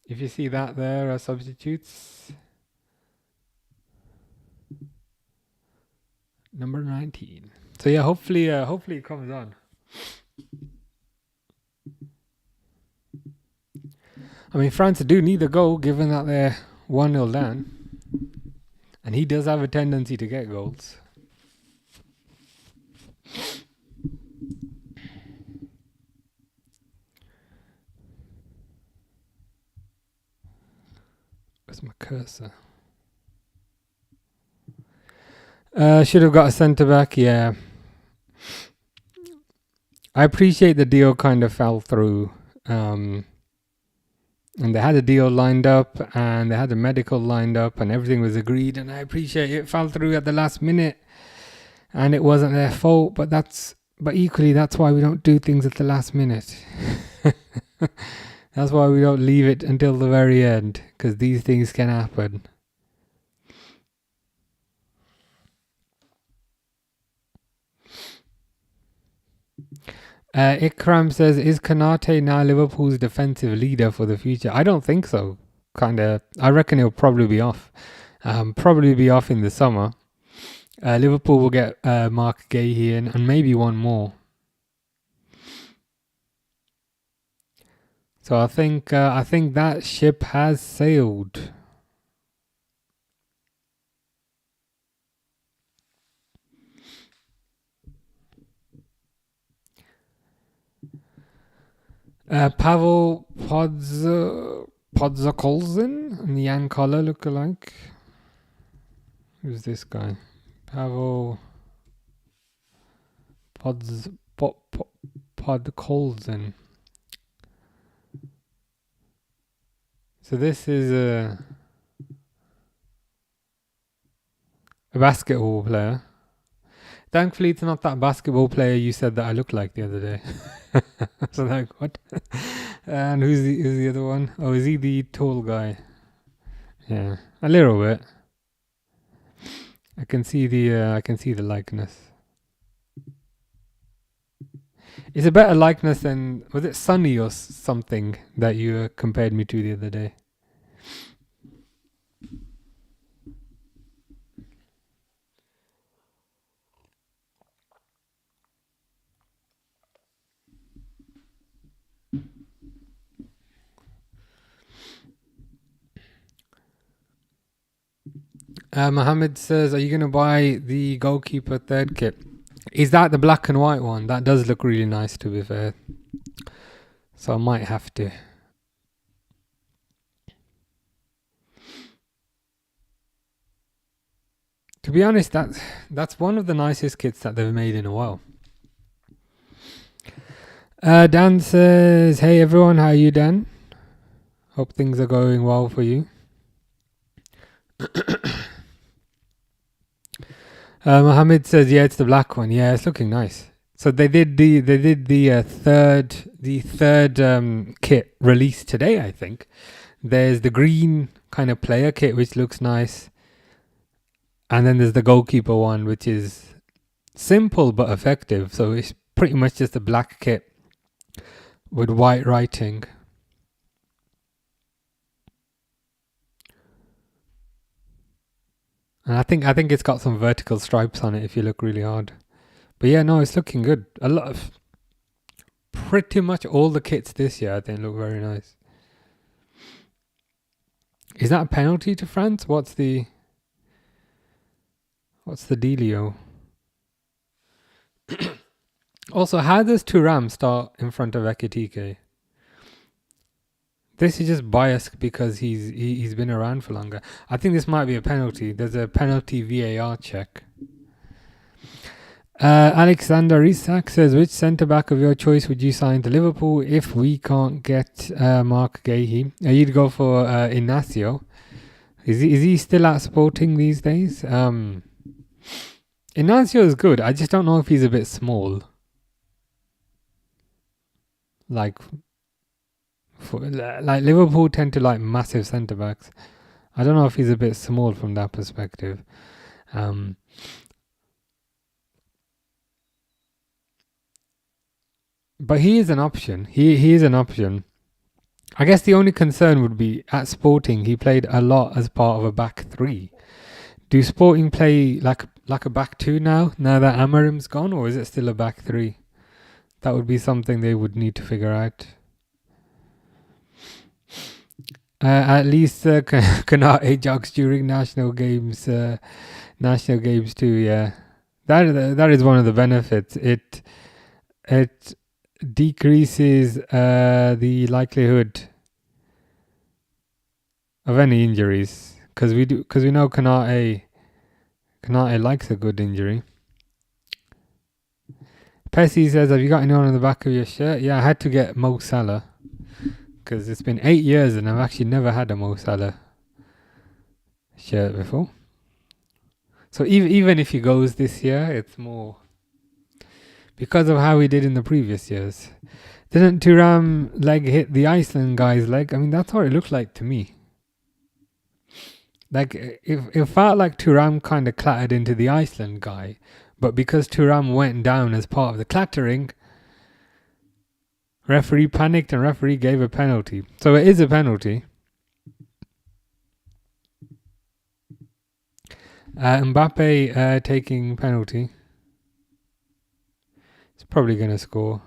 If you see that there are substitutes. Number 19. So yeah, hopefully it comes on. I mean, France do need a goal given that they're 1-0 down. And he does have a tendency to get goals. Where's my cursor? Should have got a centre back, yeah. I appreciate the deal kind of fell through. And they had a deal lined up, and they had a medical lined up, and everything was agreed. And I appreciate it fell through at the last minute, and it wasn't their fault. But equally, that's why we don't do things at the last minute. That's why we don't leave it until the very end, because these things can happen. Ikram says, is Konate now Liverpool's defensive leader for the future? I don't think so. I reckon he'll probably be off. Probably be off in the summer. Liverpool will get Mark Gahey in, and maybe one more. So I think that ship has sailed. Pavel Podzakolzin and Jan Koller look alike. Who's this guy? Pavel Podkolzin. So this is a basketball player. Thankfully, it's not that basketball player you said that I look like the other day. So like, what? And who's the other one? Oh, is he the tall guy? Yeah, a little bit. I can see the likeness. It's a better likeness than, was it Sunny or something that you compared me to the other day? Mohammed says, are you going to buy the goalkeeper third kit? Is that the black and white one? That does look really nice, to be fair. So I might have to. To be honest, that's one of the nicest kits that they've made in a while. Dan says, hey everyone, how are you, Dan? Hope things are going well for you. Mohammed says, yeah, it's the black one. Yeah, it's looking nice. So they did the third kit released today, I think. There's the green kind of player kit, which looks nice. And then there's the goalkeeper one, which is simple but effective. So it's pretty much just a black kit with white writing. And I think it's got some vertical stripes on it if you look really hard. But yeah, no, it's looking good. Pretty much all the kits this year, I think, look very nice. Is that a penalty to France? What's the dealio? Also, how does Thuram start in front of Ekitike? This is just biased because he's been around for longer. I think this might be a penalty. There's a penalty VAR check. Alexander Isak says, which centre-back of your choice would you sign to Liverpool if we can't get Mark Gahey? You'd go for Inacio. Is he still at Sporting these days? Inacio is good. I just don't know if he's a bit small. Like Liverpool tend to like massive centre-backs. I don't know if he's a bit small from that perspective. But he is an option. He is an option. I guess the only concern would be at Sporting, he played a lot as part of a back three. Do Sporting play like a back two now that Amarim's gone, or is it still a back three? That would be something they would need to figure out. At least Konate jogs during national games too. Yeah, that is one of the benefits. It decreases the likelihood of any injuries because we know Konate likes a good injury. Pessy says, have you got anyone on the back of your shirt? Yeah, I had to get Mo Salah because it's been 8 years and I've actually never had a Mo Salah shirt before. So even if he goes this year, it's more because of how he did in the previous years. Didn't Thuram leg hit the Iceland guy's leg? I mean, that's what it looked like to me. Like, it felt like Thuram kind of clattered into the Iceland guy. But because Thuram went down as part of the clattering, referee panicked and referee gave a penalty. So it is a penalty. Mbappe taking penalty. He's probably going to score.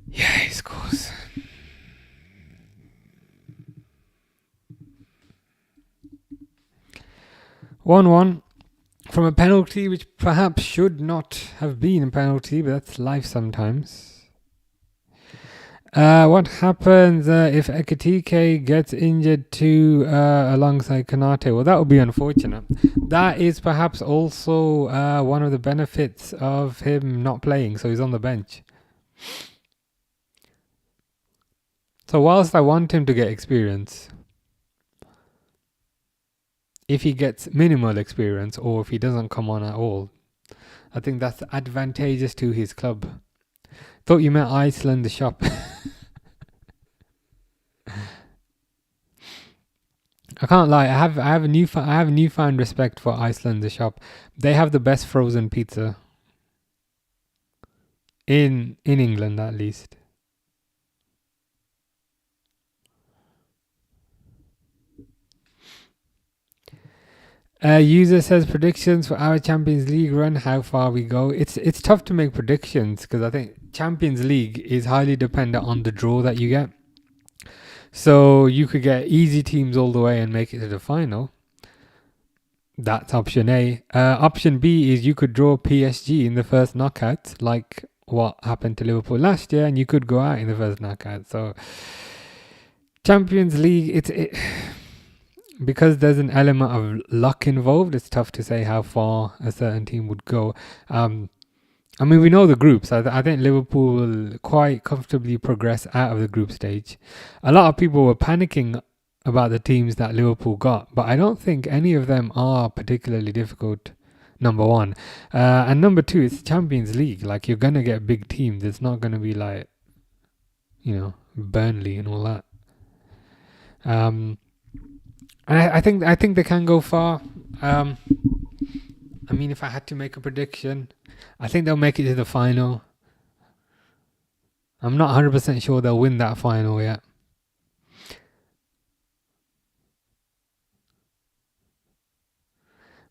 Yeah, he scores. One from a penalty which perhaps should not have been a penalty, but that's life sometimes. What happens if Ekitike gets injured too alongside Konate? Well, that would be unfortunate. That is perhaps also one of the benefits of him not playing, so he's on the bench. So whilst I want him to get experience, if he gets minimal experience or if he doesn't come on at all, I think that's advantageous to his club. Thought you meant Iceland the shop. I can't lie. I have a newfound respect for Iceland the shop. They have the best frozen pizza in England, at least. User says predictions for our Champions League run, how far we go. It's tough to make predictions because I think Champions League is highly dependent on the draw that you get. So you could get easy teams all the way and make it to the final. That's option A. Option B is you could draw PSG in the first knockout, like what happened to Liverpool last year, and you could go out in the first knockout. So Champions League, because there's an element of luck involved, it's tough to say how far a certain team would go. I mean, we know the groups. I think Liverpool will quite comfortably progress out of the group stage. A lot of people were panicking about the teams that Liverpool got, but I don't think any of them are particularly difficult, number one. And number two, it's Champions League. Like, you're going to get big teams. It's not going to be like, Burnley and all that. And I think they can go far. I mean, if I had to make a prediction, I think they'll make it to the final. I'm not 100% sure they'll win that final yet.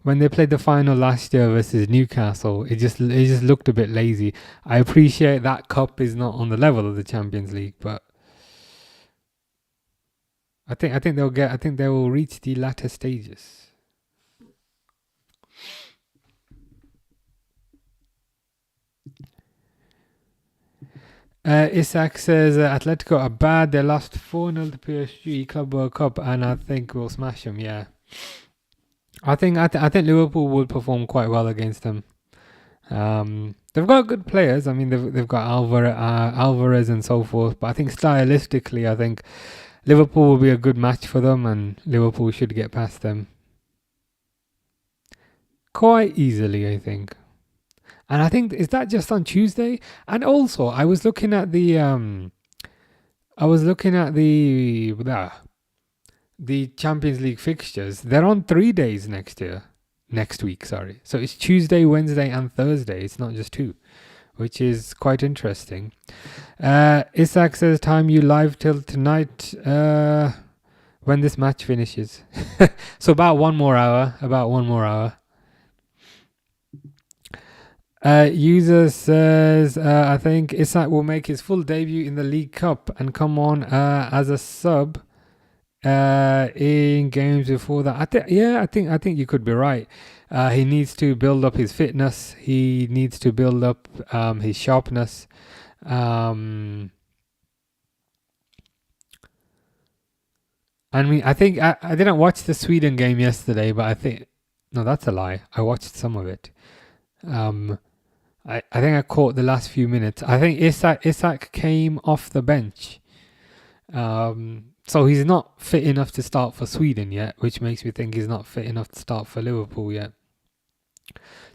When they played the final last year versus Newcastle, it just looked a bit lazy. I appreciate that cup is not on the level of the Champions League, but I think they will reach the latter stages. Isaac says Atletico are bad. They lost 4-0 to PSG Club World Cup, and I think we'll smash them. Yeah, I think Liverpool will perform quite well against them. They've got good players. I mean, they've got Alvarez and so forth. But I think stylistically, I think Liverpool will be a good match for them, and Liverpool should get past them quite easily, I think. And I think, is that just on Tuesday? And also, I was looking at the Champions League fixtures. They're on 3 days next week. Sorry, so it's Tuesday, Wednesday, and Thursday. It's not just 2, which is quite interesting. Isaac says, time you live till tonight when this match finishes. So about one more hour. User says, I think Isak will make his full debut in the League Cup and come on as a sub in games before that. I think you could be right. He needs to build up his fitness. He needs to build up his sharpness. I mean, I think I didn't watch the Sweden game yesterday, but no, that's a lie. I watched some of it. I think I caught the last few minutes. I think Isak came off the bench So he's not fit enough to start for Sweden yet, which makes me think he's not fit enough to start for Liverpool yet.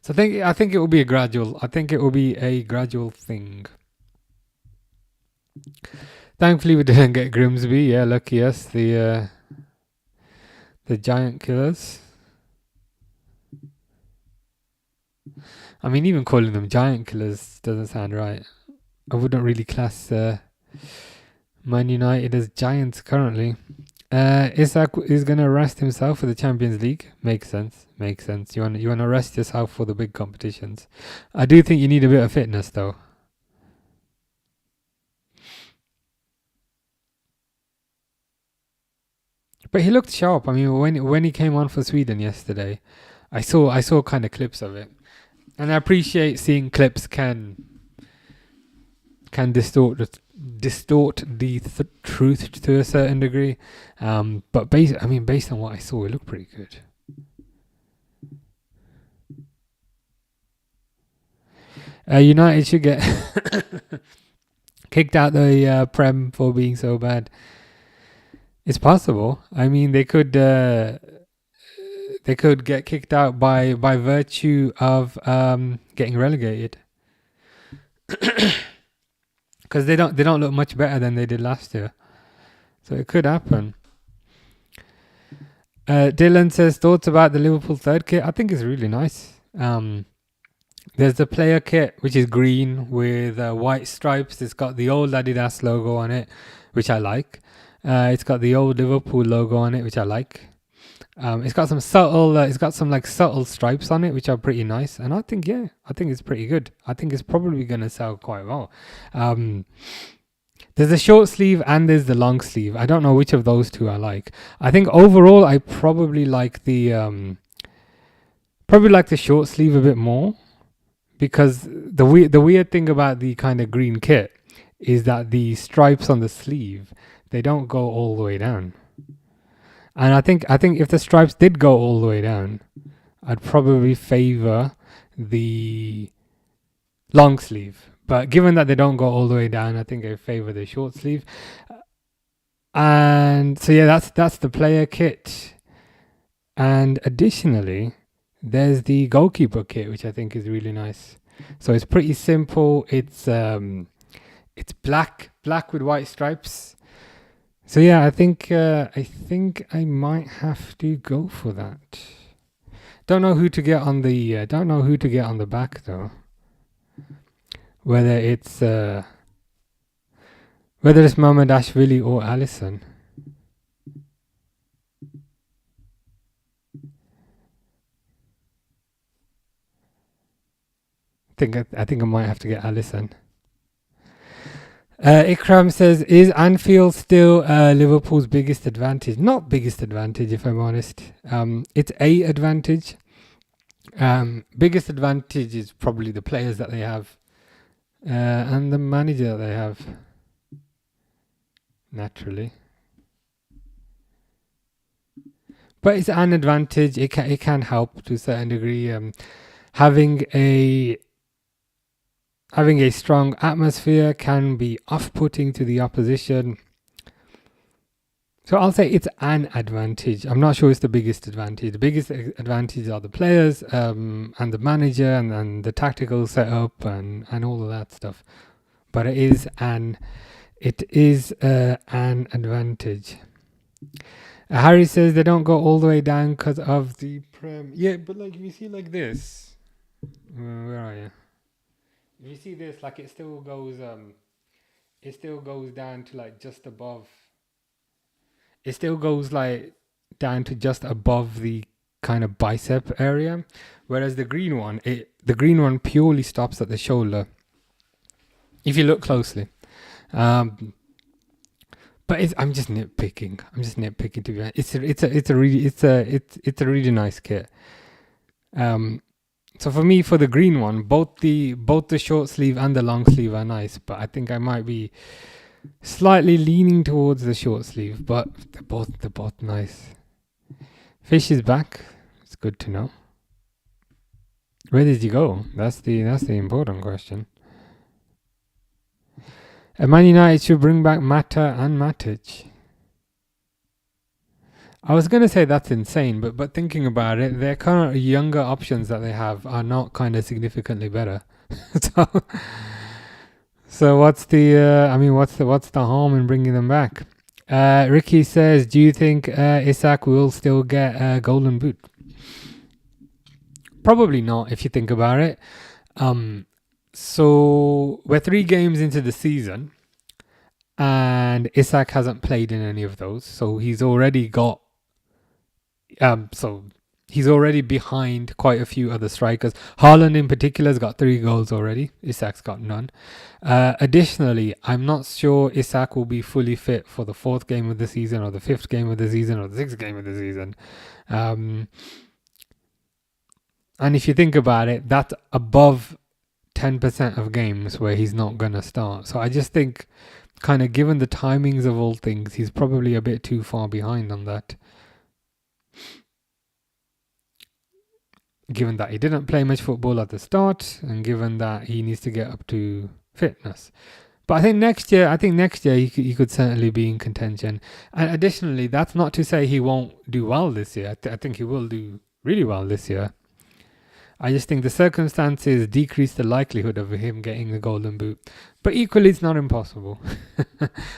So I think it will be a gradual. I think it will be a gradual thing. Thankfully, we didn't get Grimsby. Yeah, lucky us. The giant killers. I mean, even calling them giant killers doesn't sound right. I wouldn't really class Man United as giants currently. Isak is gonna rest himself for the Champions League. Makes sense. Makes sense. You want to rest yourself for the big competitions. I do think you need a bit of fitness though. But he looked sharp. I mean, when he came on for Sweden yesterday, I saw kind of clips of it, and I appreciate seeing clips can distort the truth to a certain degree. But based on what I saw, it looked pretty good. United should get kicked out the Prem for being so bad. It's possible. I mean, they could get kicked out by virtue of getting relegated. Because they don't look much better than they did last year, so it could happen. Dylan says thoughts about the Liverpool third kit. I think it's really nice. There's the player kit, which is green with white stripes. It's got the old Adidas logo on it, which I like. It's got the old Liverpool logo on it, which I like. It's got some subtle stripes on it, which are pretty nice. And I think it's pretty good. I think it's probably going to sell quite well. There's the short sleeve and there's the long sleeve. I don't know which of those two I like. I think overall I probably like the short sleeve a bit more, because the weird thing about the kind of green kit is that the stripes on the sleeve, they don't go all the way down. And I think if the stripes did go all the way down, I'd probably favor the long sleeve. But given that they don't go all the way down, I think I favor the short sleeve. And so yeah, that's the player kit. And additionally, there's the goalkeeper kit, which I think is really nice. So it's pretty simple. It's black with white stripes. So yeah, I think I might have to go for that. Don't know who to get on the back though. Whether it's Mamardashvili or Alisson. I think I might have to get Alisson. Ikram says, is Anfield still Liverpool's biggest advantage? Not biggest advantage, if I'm honest. It's a advantage. Biggest advantage is probably the players that they have and the manager that they have. Naturally. But it's an advantage. It can help to a certain degree. Having a strong atmosphere can be off-putting to the opposition. So I'll say it's an advantage. I'm not sure it's the biggest advantage. The biggest advantage are the players and the manager and the tactical setup and all of that stuff. But it is an advantage. Harry says they don't go all the way down because of the Prem. Yeah, but like if you see like this, where are you? If you see this, like it still goes down to like just above. It still goes like down to just above the kind of bicep area, whereas the green one purely stops at the shoulder. If you look closely, but I'm just nitpicking. To be honest. It's a really nice kit. So for me, for the green one, both the short sleeve and the long sleeve are nice, but I think I might be slightly leaning towards the short sleeve, but they're both nice. Fish is back. It's good to know. Where did you go? That's the important question. Man United should bring back Mata and Matic. I was going to say that's insane, but thinking about it, their current younger options that they have are not kind of significantly better. so what's what's the harm in bringing them back? Ricky says, do you think Isak will still get a golden boot? Probably not, if you think about it. So we're 3 games into the season, and Isak hasn't played in any of those, so he's already got he's already behind quite a few other strikers. Haaland in particular has got 3 goals already. Isak's got none. Additionally, I'm not sure Isak will be fully fit for the 4th game of the season, or the 5th game of the season, or the 6th game of the season. And if you think about it, that's above 10% of games where he's not going to start. So I just think, kind of given the timings of all things, he's probably a bit too far behind on that. Given that he didn't play much football at the start, and given that he needs to get up to fitness. But I think next year he could certainly be in contention. And additionally, that's not to say he won't do well this year. I think he will do really well this year. I just think the circumstances decrease the likelihood of him getting the golden boot. But equally, it's not impossible.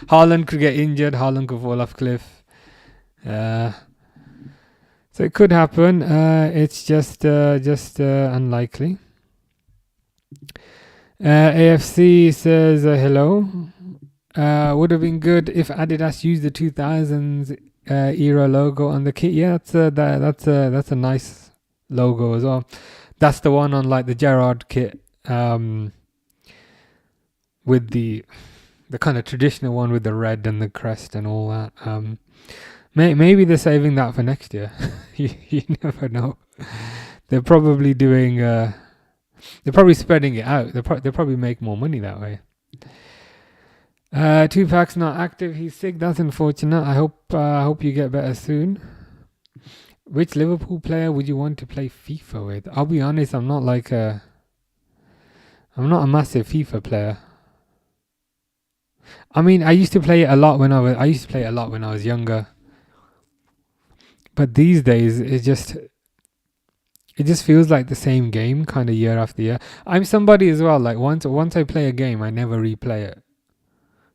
Haaland could get injured. Haaland could fall off cliff. So it could happen. It's just unlikely. AFC says hello. Would have been good if Adidas used the 2000s era logo on the kit. Yeah, that's a nice logo as well. That's the one on like the Gerrard kit, with the kind of traditional one with the red and the crest and all that. Maybe they're saving that for next year. you never know. They're probably doing. They're probably spreading it out. They probably make more money that way. Tupac's not active. He's sick. That's unfortunate. I hope you get better soon. Which Liverpool player would you want to play FIFA with? I'll be honest. I'm not a massive FIFA player. I mean, I used to play it a lot when I was younger. But these days, it just feels like the same game, kind of year after year. I'm somebody as well. Like once I play a game, I never replay it.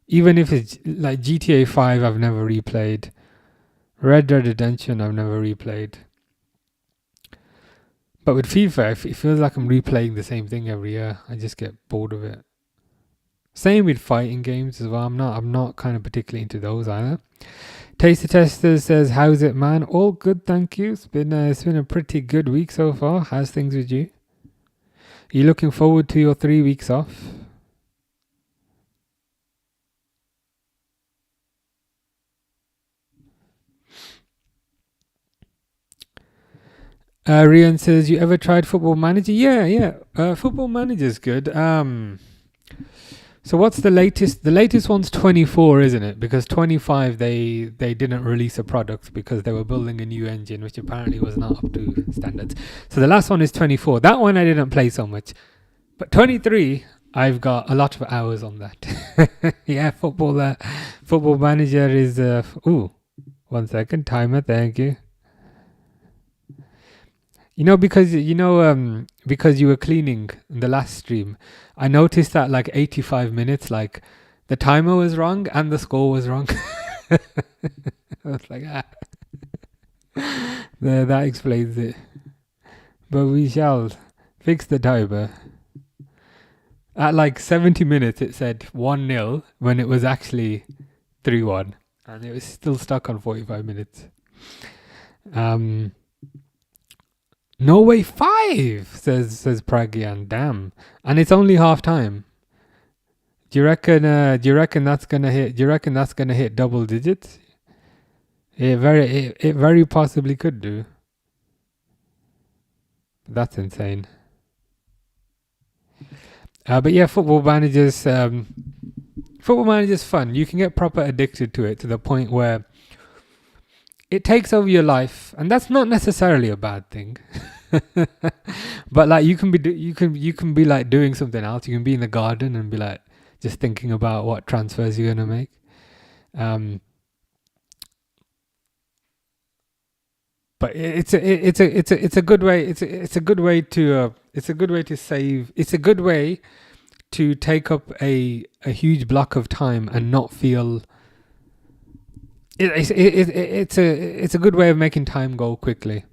Even if it's like GTA 5, I've never replayed. Red Dead Redemption, I've never replayed. But with FIFA, it feels like I'm replaying the same thing every year. I just get bored of it. Same with fighting games as well. I'm not kind of particularly into those either. Taster Tester says, how's it, man? All good, thank you. It's been a pretty good week so far. How's things with you? Are you looking forward to your 3 weeks off? Rian says, you ever tried Football Manager? Yeah. Football Manager's good. So what's the latest? The latest one's 24, isn't it? Because 25 they didn't release a product because they were building a new engine, which apparently was not up to standards. So the last one is 24. That one I didn't play so much. But 23, I've got a lot of hours on that. Yeah, Football Manager is... 1 second. Timer, thank you. Because you were cleaning in the last stream, I noticed that like 85 minutes, like the timer was wrong and the score was wrong. I was like, that explains it. But we shall fix the timer. At like 70 minutes, it said 1-0 when it was actually 3-1, and it was still stuck on 45 minutes. Norway 5, says Pragian. Damn, and it's only half time. Do you reckon that's gonna hit? Do you reckon that's gonna hit double digits? It very possibly could do. That's insane. But yeah, Football Manager's fun. You can get proper addicted to it to the point where it takes over your life, and that's not necessarily a bad thing. But like you can be like doing something else. You can be in the garden and be like just thinking about what transfers you're gonna make. But it's a good way. It's a good way to save. It's a good way to take up a huge block of time and not feel. It's a good way of making time go quickly.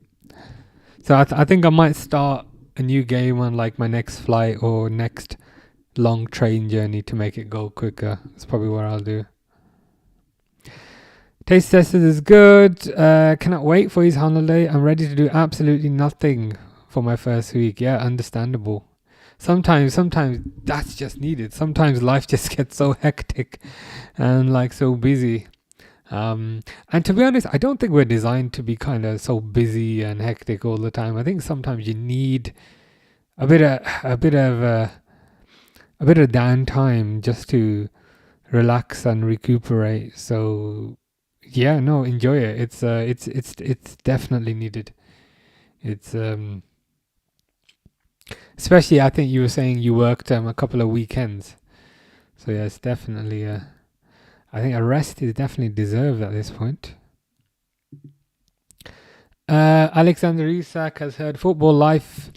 So I think I might start a new game on like my next flight or next long train journey to make it go quicker. That's probably what I'll do. Taste tested is good. Cannot wait for his holiday. I'm ready to do absolutely nothing for my first week. Yeah, understandable. Sometimes that's just needed. Sometimes life just gets so hectic and like so busy. And to be honest, I don't think we're designed to be kind of so busy and hectic all the time. I think sometimes you need a bit of downtime just to relax and recuperate. So yeah, no, enjoy it. It's definitely needed. It's especially I think you were saying you worked a couple of weekends. So yeah, it's definitely I think a rest is definitely deserved at this point. Alexander Isak has heard Football Life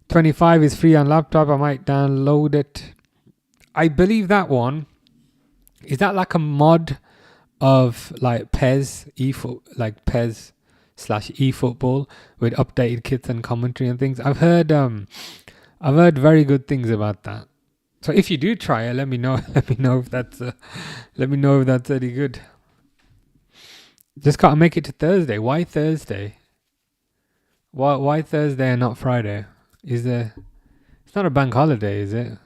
25 is free on laptop. I might download it. I believe that one is that like a mod of like PES slash eFootball with updated kits and commentary and things. I've heard very good things about that. So if you do try it, let me know. Let me know if that's any good. Just gotta make it to Thursday. Why Thursday? Why Thursday and not Friday? Is there? It's not a bank holiday, is it?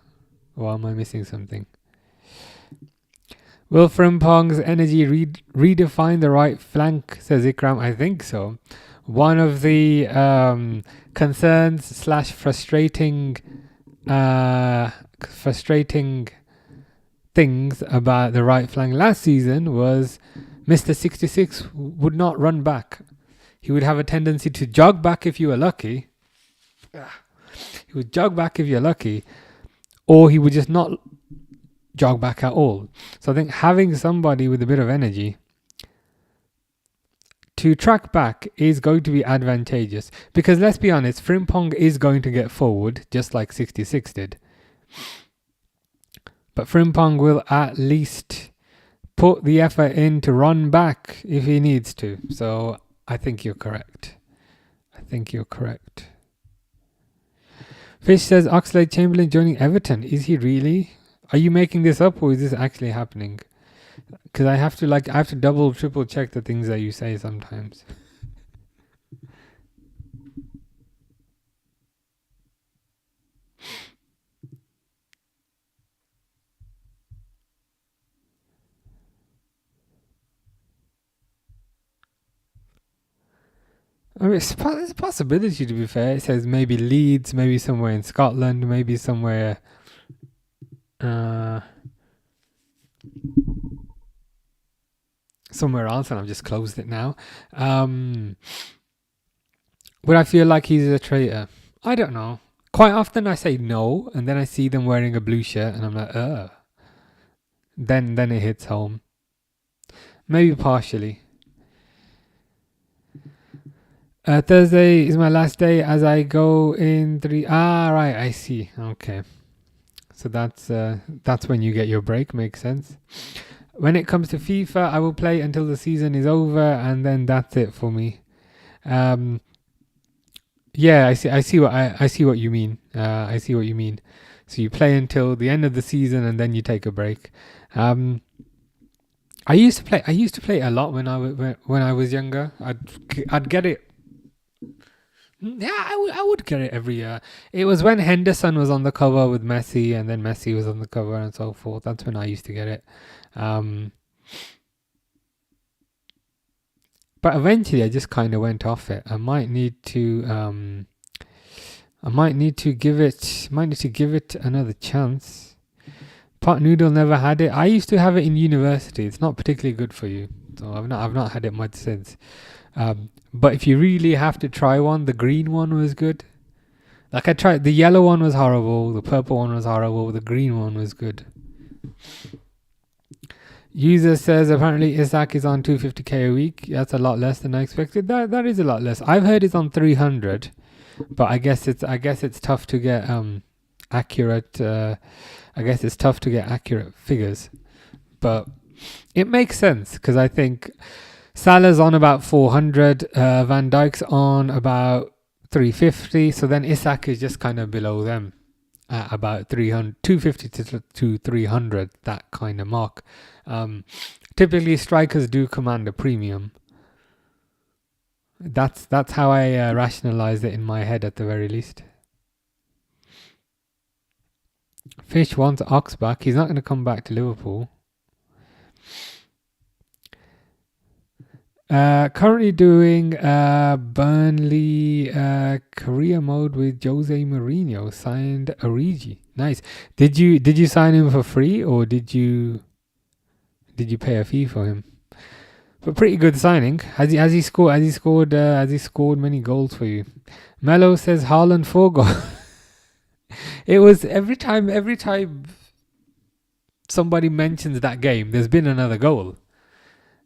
Or am I missing something? Will Frimpong's energy redefine the right flank, says Ikram? I think so. One of the concerns slash frustrating things about the right flank last season was Mr. 66 would not run back. He would have a tendency to jog back if you were lucky. He would jog back if you're lucky, or he would just not jog back at all. So I think having somebody with a bit of energy to track back is going to be advantageous, because let's be honest, Frimpong is going to get forward just like 66 did. But Frimpong will at least put the effort in to run back if he needs to. So I think you're correct. Fish says Oxlade-Chamberlain joining Everton. Is he really? Are you making this up or is this actually happening? Because I have to double, triple check the things that you say sometimes. I mean, it's a possibility, to be fair. It says maybe Leeds, maybe somewhere in Scotland, maybe somewhere somewhere else, and I've just closed it now. Would I feel like he's a traitor? I don't know. Quite often I say no, and then I see them wearing a blue shirt, and I'm like, ugh. Then it hits home. Maybe partially. Thursday is my last day as I go in 3. Right, I see. Okay. So that's when you get your break. Makes sense. When it comes to FIFA, I will play until the season is over, and then that's it for me. Yeah, I see what you mean. I see what you mean. So you play until the end of the season, and then you take a break. I used to play a lot when I was younger. I'd get it. Yeah, I would get it every year. It was when Henderson was on the cover with Messi, and then Messi was on the cover and so forth. That's when I used to get it. But eventually I just kind of went off it. I might need to give it another chance. Pot noodle never had it. I used to have it in university. It's not particularly good for you, so I've not had it much since. But if you really have to try one, the green one was good. Like I tried, the yellow one was horrible, the purple one was horrible, the green one was good. User says apparently Isak is on 250k a week. That's a lot less than I expected. That is a lot less. I've heard it's on 300, but I guess it's tough to get accurate. I guess it's tough to get accurate figures, but it makes sense because I think Salah's on about 400, Van Dijk's on about 350. So then Isak is just kind of below them at about 300, 250 to 300, that kind of mark. Typically, strikers do command a premium. That's how I rationalize it in my head at the very least. Fish wants Ox back. He's not going to come back to Liverpool. Currently doing Burnley career mode with Jose Mourinho. Signed Origi. Nice. Did you sign him for free or did you pay a fee for him? But pretty good signing. Has he scored many goals for you? Mello says Haaland 4 goals. It was every time somebody mentions that game, there's been another goal.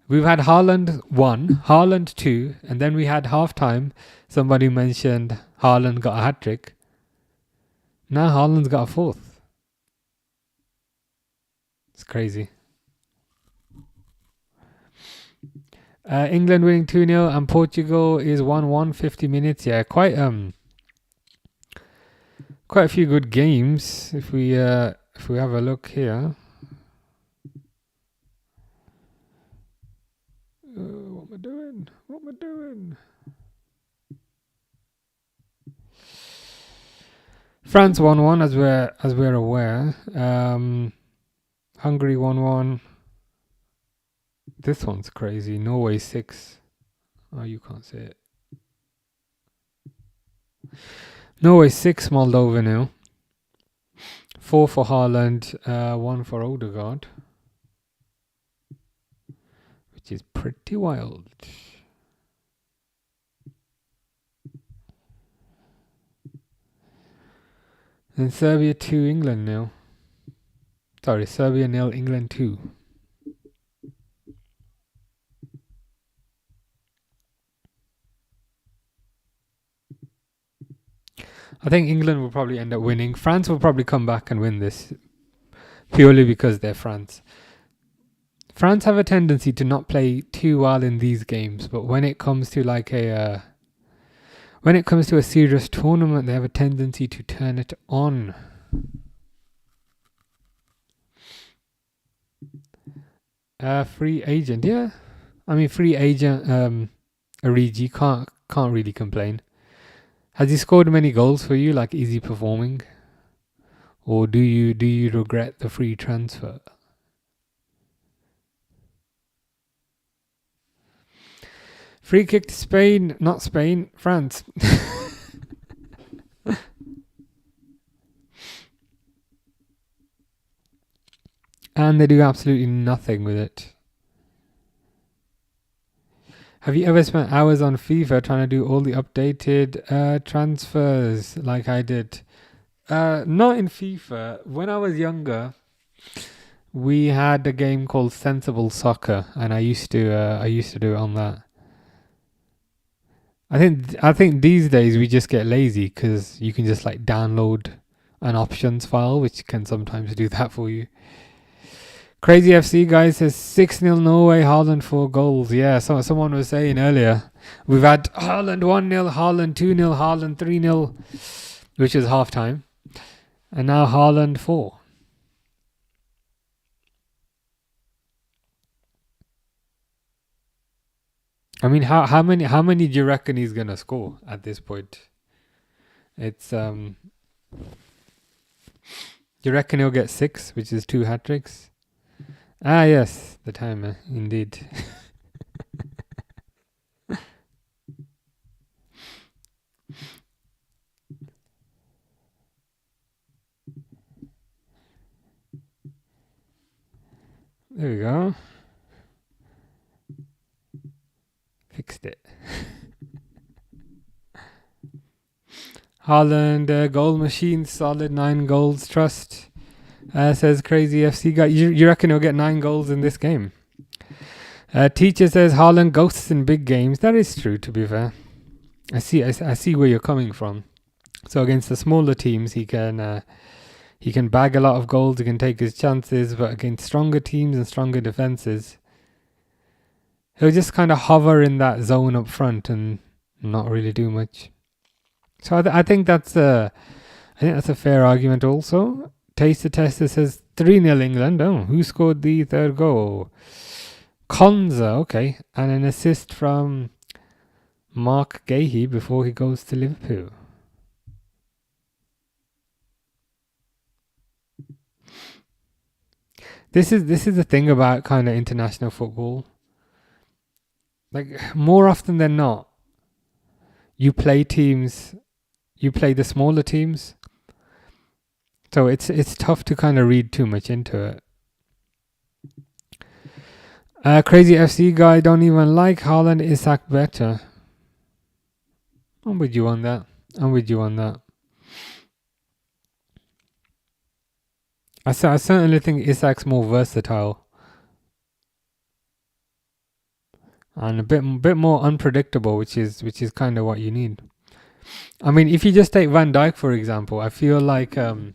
We've had Haaland 1, Haaland 2, and then we had half-time. Somebody mentioned Haaland got a hat-trick. Now Haaland's got a 4th. It's crazy. England winning 2-0 and Portugal is 1-1, 50 minutes. Yeah, quite a few good games if we have a look here. What am I doing? France 1-1 as we're aware. Hungary 1-1. This one's crazy. Norway 6. Oh, you can't say it. Norway 6, Moldova 0. 4 for Haaland, 1 for Odegaard. Which is pretty wild. Then Serbia 2, England 0. Sorry, Serbia 0, England 2. I think England will probably end up winning. France will probably come back and win this purely because they're France. France have a tendency to not play too well in these games, but when it comes to a serious tournament, they have a tendency to turn it on. Free agent, yeah. I mean, free agent Origi can't really complain. Has he scored many goals for you? Like, is he performing, or do you regret the free transfer? Free kick to Spain, not Spain, France. And they do absolutely nothing with it. Have you ever spent hours on FIFA trying to do all the updated transfers like I did? Not in FIFA. When I was younger, we had a game called Sensible Soccer, and I used to do it on that. I think these days we just get lazy because you can just like download an options file, which can sometimes do that for you. Crazy FC guy says 6-0 Norway, Haaland 4 goals. Yeah, so someone was saying earlier, we've had Haaland 1-0, Haaland 2-0, Haaland 3-0, which is half time. And now Haaland 4. I mean, how many do you reckon he's gonna score at this point? It's you reckon he'll get 6, which is 2 hat-tricks? Ah, yes, the timer, indeed. There we go. Fixed it. Haaland, goal machine, solid 9 goals, trust. Says Crazy FC guy. You reckon he'll get 9 goals in this game? Teacher says Haaland ghosts in big games. That is true, to be fair. I see where you're coming from. So against the smaller teams, he can bag a lot of goals. He can take his chances, but against stronger teams and stronger defenses, he'll just kind of hover in that zone up front and not really do much. So I think that's a fair argument. Also, Taster Tester says 3-0 England. Oh, who scored the third goal? Konza, okay, and an assist from Mark Gahey before he goes to Liverpool. This is the thing about kind of international football. Like, more often than not, you play the smaller teams. So it's tough to kind of read too much into it. Crazy FC guy don't even like Haaland. Isak better. I'm with you on that. I certainly think Isak's more versatile and a bit more unpredictable, which is kind of what you need. I mean, if you just take Van Dijk for example, I feel like Van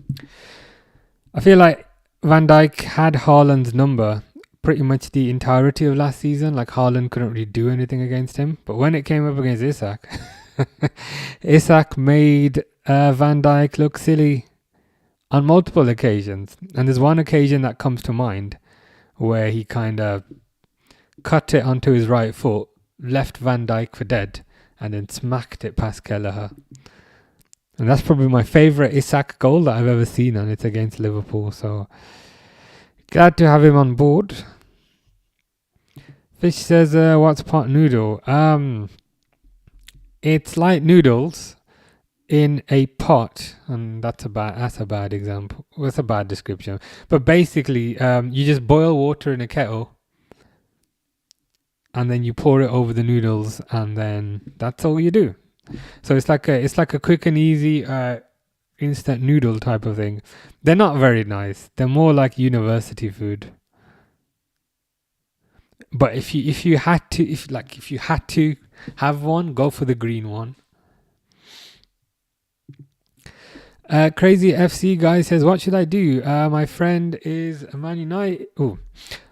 Dijk had Haaland's number pretty much the entirety of last season. Like, Haaland couldn't really do anything against him, but when it came up against Isak, Isak made Van Dijk look silly on multiple occasions. And there's one occasion that comes to mind where he kind of cut it onto his right foot, left Van Dijk for dead, and then smacked it past Kelleher. And that's probably my favourite Isak goal that I've ever seen, and it's against Liverpool. So glad to have him on board. Fish says, what's pot noodle? It's like noodles in a pot, and that's a bad example. That's a bad description. But basically, you just boil water in a kettle, and then you pour it over the noodles, and then that's all you do. So it's like a quick and easy instant noodle type of thing. They're not very nice. They're more like university food. But if you had to have one, go for the green one. Crazy FC guy says, what should I do? My friend is a Man United. Oh,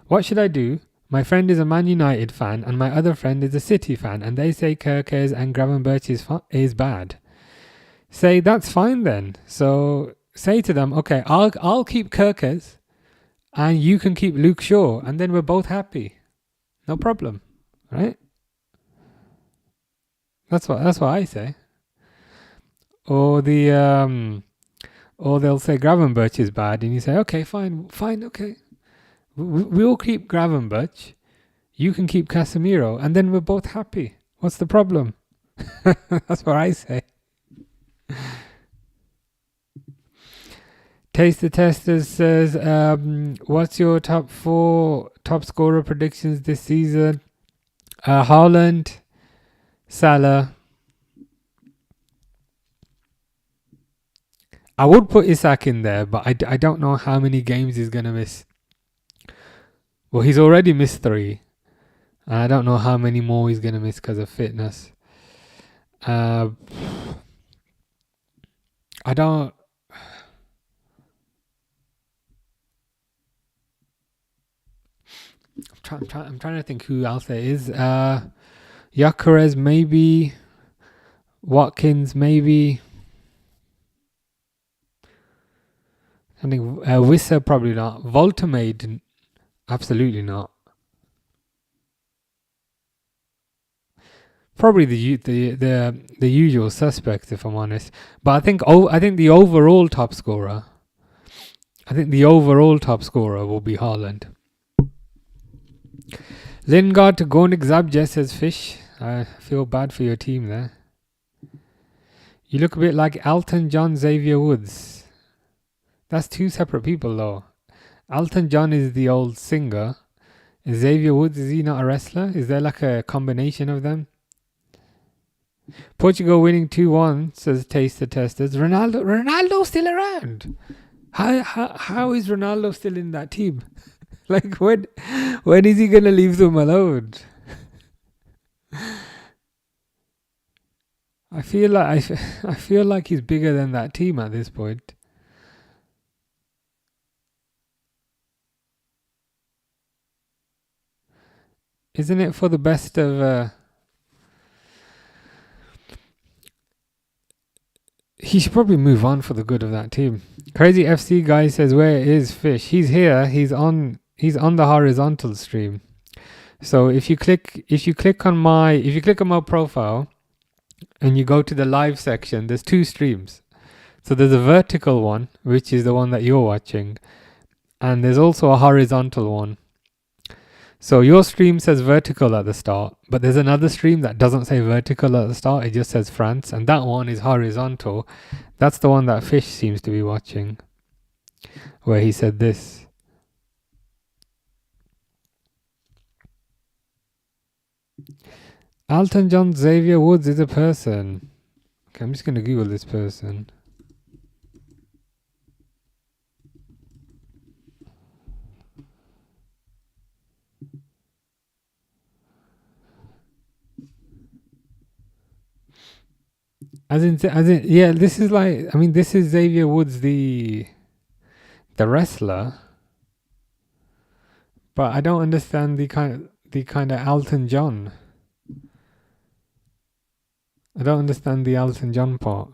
what should I do? My friend is a Man United fan, and my other friend is a City fan, and they say Kirkes and Gravenberch is bad. Say that's fine then. So say to them, okay, I'll keep Kirkes, and you can keep Luke Shaw, and then we're both happy. No problem, right? That's what I say. Or or they'll say Gravenberch is bad, and you say, okay, fine, okay. We'll keep Gravenberch, you can keep Casemiro, and then we're both happy. What's the problem? That's what I say. Taste the Testers says, what's your top 4 top scorer predictions this season? Haaland, Salah. I would put Isak in there, but I don't know how many games he's going to miss. Well, he's already missed 3. And I don't know how many more he's going to miss because of fitness. I don't... I'm trying to think who else there is. Gyökeres maybe. Watkins maybe. I think Wissa probably not. Voltamade, absolutely not. Probably the usual suspects, if I'm honest. But I think the overall top scorer. Will be Haaland. Lingard to Gornik Zabje says Fish. I feel bad for your team there. You look a bit like Elton John, Xavier Woods. That's 2 separate people though. Elton John is the old singer. Xavier Woods, is he not a wrestler? Is there like a combination of them? Portugal winning 2-1, says Taste the Testers. Ronaldo still around. How is Ronaldo still in that team? Like when is he gonna leave them alone? I feel like I feel like he's bigger than that team at this point. Isn't it for the best of? He should probably move on for the good of that team. Crazy FC guy says, "Where is Fish? He's here. He's on. He's on the horizontal stream. So if you click on my profile and you go to the live section, there's two streams. So there's a vertical one, which is the one that you're watching, and there's also a horizontal one. So your stream says vertical at the start, but there's another stream that doesn't say vertical at the start. It just says France, and that one is horizontal. That's the one that Fish seems to be watching, where he said this. Elton John Xavier Woods is a person. Okay, I'm just going to Google this person. Yeah, this is like, I mean, this is Xavier Woods, the wrestler, but I don't understand the kind of Elton John. I don't understand the Elton John part.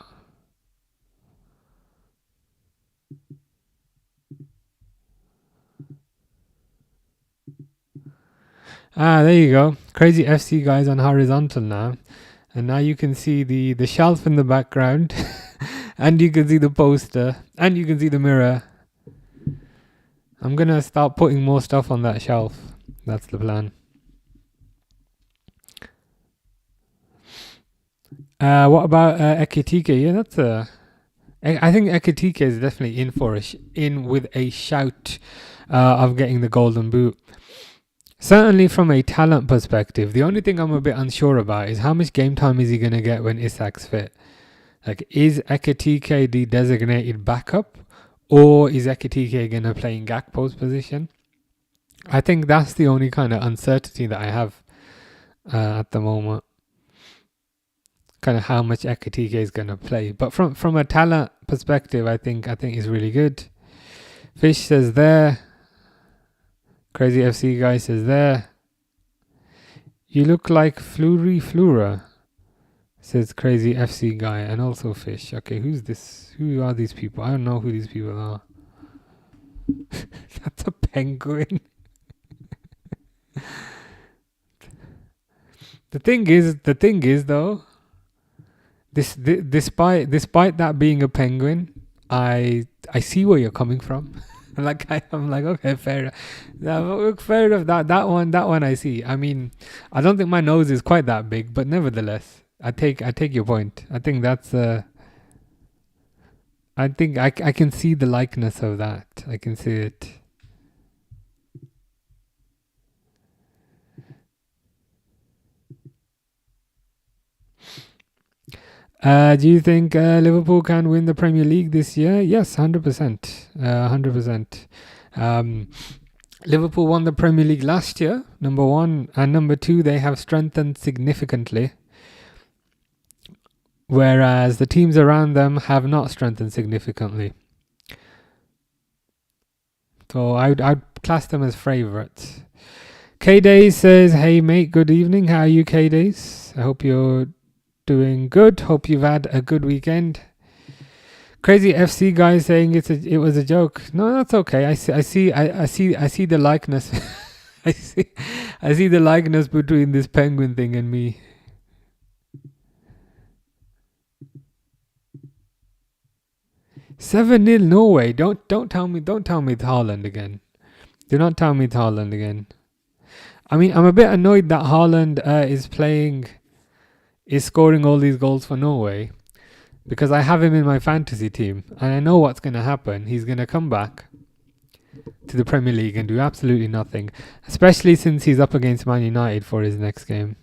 Ah, there you go. Crazy FC guys on horizontal now. And now you can see the shelf in the background. And you can see the poster. And you can see the mirror. I'm going to start putting more stuff on that shelf. That's the plan. What about Ekitike? Yeah, that's a... I think Ekitike is definitely in with a shout of getting the golden boot. Certainly from a talent perspective, the only thing I'm a bit unsure about is how much game time is he going to get when Isak's fit? Like, is Ekitike the designated backup, or is Ekitike going to play in Gakpo's position? I think that's the only kind of uncertainty that I have at the moment. Kind of how much Ekitike is going to play. But from a talent perspective, I think he's really good. Fish says there. Crazy FC guy says there. You look like Flura, says Crazy FC guy, and also Fish. Okay, who's this? Who are these people? I don't know who these people are. That's a penguin. The thing is though, despite that being a penguin, I see where you're coming from. I'm like, okay, fair enough. Fair enough. That one I see. I mean, I don't think my nose is quite that big, but nevertheless, I take your point. I think that's I think I can see the likeness of that. I can see it. Do you think Liverpool can win the Premier League this year? Yes, 100%. 100%. Liverpool won the Premier League last year, number one. And number two, they have strengthened significantly. Whereas the teams around them have not strengthened significantly. So I'd class them as favourites. K-Days says, hey mate, good evening. How are you, K-Days? I hope you're doing good. Hope you've had a good weekend. Crazy FC guy saying it was a joke. No, that's okay. I see the likeness. I see the likeness between this penguin thing and me. "7-0 Norway." Don't tell me it's Haaland again. Do not tell me it's Haaland again. I mean, I'm a bit annoyed that Haaland is scoring all these goals for Norway, because I have him in my fantasy team and I know what's going to happen. He's going to come back to the Premier League and do absolutely nothing, especially since he's up against Man United for his next game.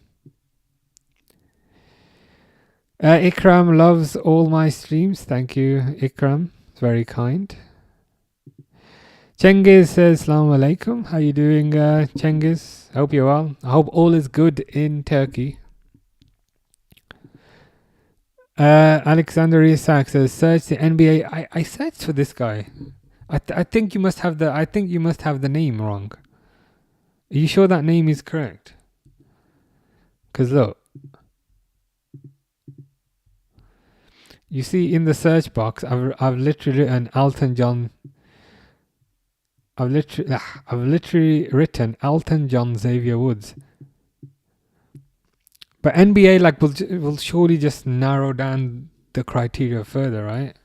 Ikram loves all my streams. Thank you, Ikram. It's very kind. Cengiz says, Assalamu alaikum. How you doing, Cengiz? Hope you're well. I hope all is good in Turkey. Alexander Isak says, search the NBA. I searched for this guy. I think you must have the name wrong. Are you sure that name is correct? Because look, you see in the search box, I've literally written Elton John. I've literally written Elton John Xavier Woods. But NBA will surely just narrow down the criteria further, right?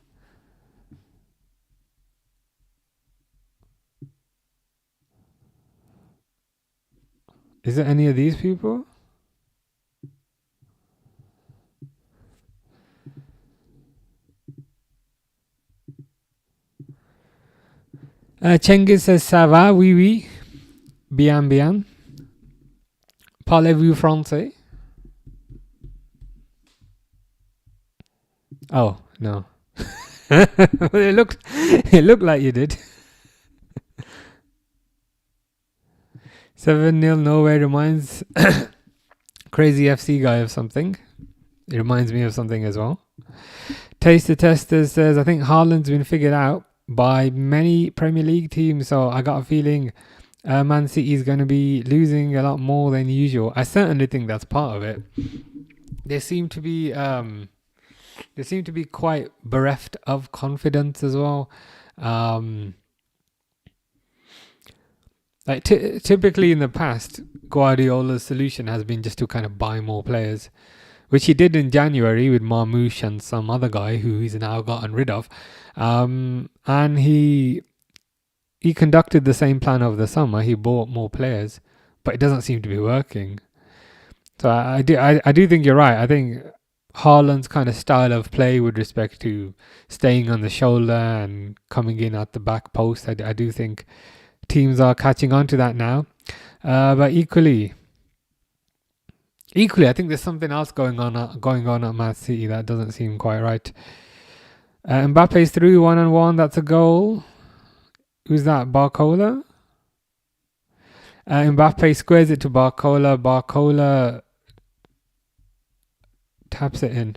Is it any of these people? Cengiz says, ça va, oui, oui. Bien, bien. Parlez-vous français? Oh, no. it looked like you did. 7-0 Norway reminds Crazy FC guy of something. It reminds me of something as well. Taster Tester says, I think Haaland's been figured out by many Premier League teams, so I got a feeling Man City is going to be losing a lot more than usual. I certainly think that's part of it. They seem to be quite bereft of confidence as well. Typically in the past, Guardiola's solution has been just to kind of buy more players, which he did in January with Marmoush and some other guy who he's now gotten rid of. And he conducted the same plan over the summer. He bought more players, but it doesn't seem to be working. So I do think you're right. I think Haaland's kind of style of play with respect to staying on the shoulder and coming in at the back post, I do think teams are catching on to that now. But equally, I think there's something else going on at Man City that doesn't seem quite right. Mbappe's through 1-on-1. That's a goal. Who's that? Barcola? Mbappe squares it to Barcola. Barcola taps it in.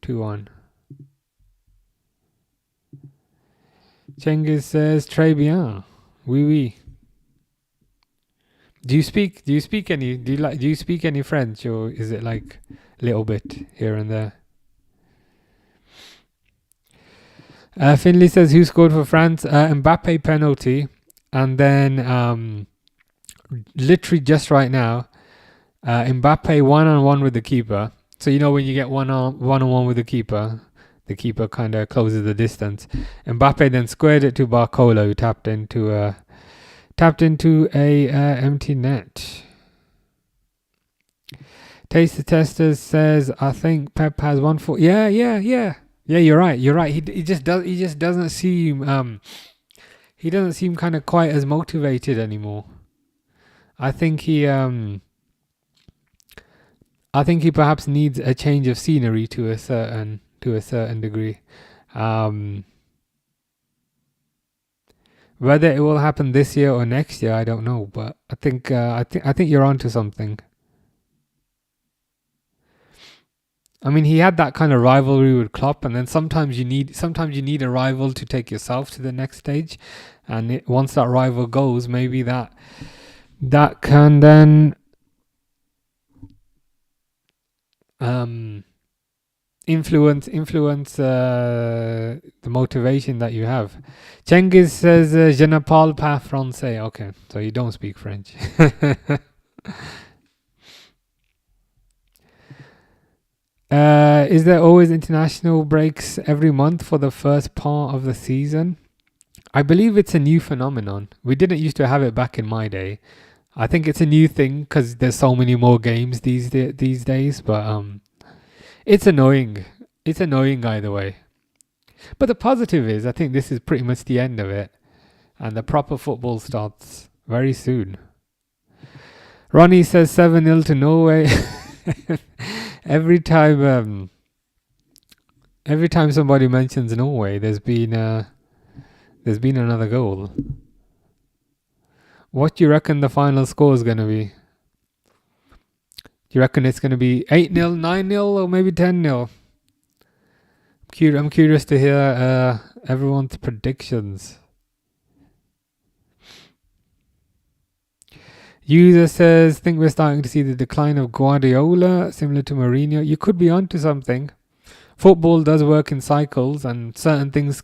2-1. Cengiz says, très bien. Oui, oui. Do you speak any French, or is it like a little bit here and there? Finley says, who scored for France? Mbappe penalty, and then literally just right now, Mbappe 1-on-1 with the keeper. So you know when you get one-on-one with the keeper kind of closes the distance. Mbappe then squared it to Barcola, who tapped into a empty net. Taste the Tester says, I think Pep has 1 foot. Yeah. You're right. He just doesn't seem he doesn't seem kind of quite as motivated anymore. I think he perhaps needs a change of scenery to a certain degree. Whether it will happen this year or next year, I don't know. But I think you're onto something. I mean, he had that kind of rivalry with Klopp, and then sometimes you need a rival to take yourself to the next stage. And once that rival goes, maybe that can then influence the motivation that you have. Cengiz says, je ne parle pas français. Okay, so you don't speak French. Is there always international breaks every month for the first part of the season? I believe it's a new phenomenon. We didn't used to have it back in my day. I think it's a new thing because there's so many more games these days. But it's annoying. It's annoying either way. But the positive is, I think this is pretty much the end of it, and the proper football starts very soon. Ronnie says 7-0 to Norway. Every time Every time somebody mentions Norway, there's been another goal. What do you reckon the final score is going to be? Do you reckon it's going to be 8-0, 9-0, or maybe 10-0? I'm curious to hear everyone's predictions. User says, think we're starting to see the decline of Guardiola, similar to Mourinho. You could be onto something. Football does work in cycles, and certain things,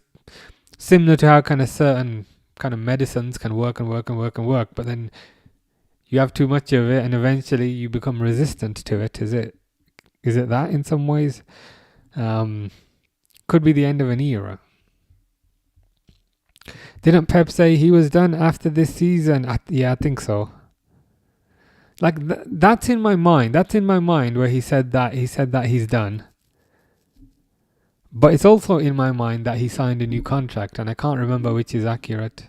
similar to how kind of certain kind of medicines can work and work and work and work, but then you have too much of it and eventually you become resistant to it. Is it that in some ways? Could be the end of an era. Didn't Pep say he was done after this season? I think so. Like that's in my mind. That's in my mind where he said that he's done. But it's also in my mind that he signed a new contract, and I can't remember which is accurate.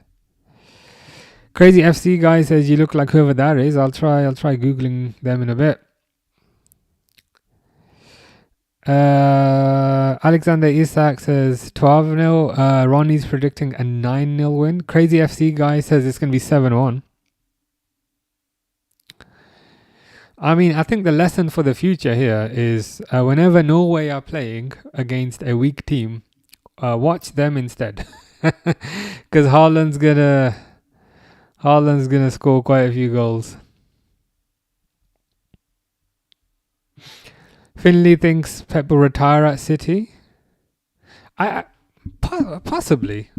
Crazy FC guy says you look like whoever that is. I'll try googling them in a bit. Alexander Isak says 12-0. Ronnie's predicting a 9-0 win. Crazy FC guy says it's going to be 7-1. I mean, I think the lesson for the future here is whenever Norway are playing against a weak team, watch them instead. Because Haaland's gonna score quite a few goals. Finley thinks Pep will retire at City. Possibly.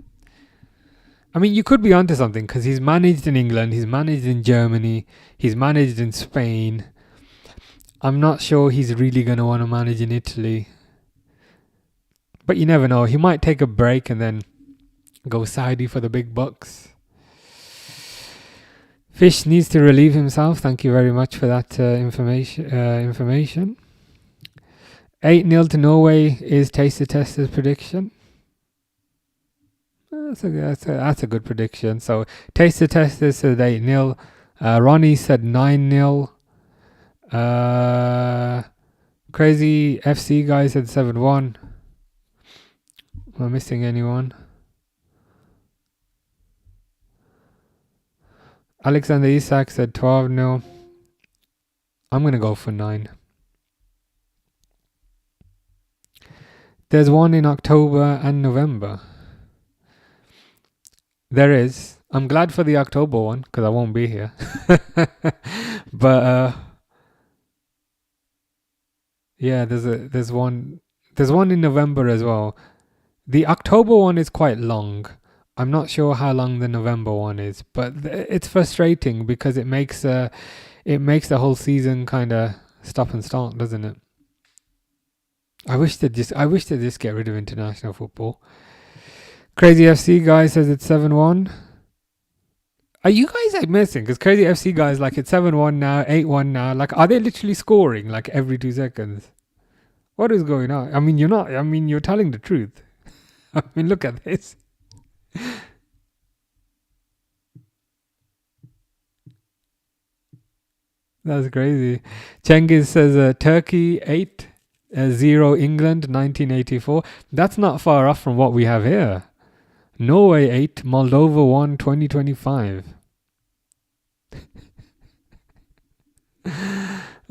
I mean, you could be onto something because he's managed in England, he's managed in Germany, he's managed in Spain. I'm not sure he's really going to want to manage in Italy. But you never know. He might take a break and then go Saudi for the big bucks. Fish needs to relieve himself. Thank you very much for that information. 8-0 to Norway is Taster Tester's prediction. That's a good prediction. So Taster Tester said 8-0. Ronnie said 9-0. Crazy FC guy said 7-1. Am I missing anyone? Alexander Isak said 12-0. I'm going to go for 9. There's one in October and November. There is. I'm glad for the October one because I won't be here. But yeah, there's one in November as well. The October one is quite long. I'm not sure how long the November one is, but it's frustrating because it makes the whole season kind of stop and start, doesn't it? I wish they'd just get rid of international football. Crazy FC guy says it's 7-1. Are you guys like missing? Because Crazy FC guys like it's 7-1 now, 8-1 now. Like, are they literally scoring like every 2 seconds? What is going on? I mean, you're not. I mean, you're telling the truth. I mean, look at this. That's crazy. Cengiz says Turkey 8, 0 England 1984. That's not far off from what we have here. Norway 8, Moldova 1 2025.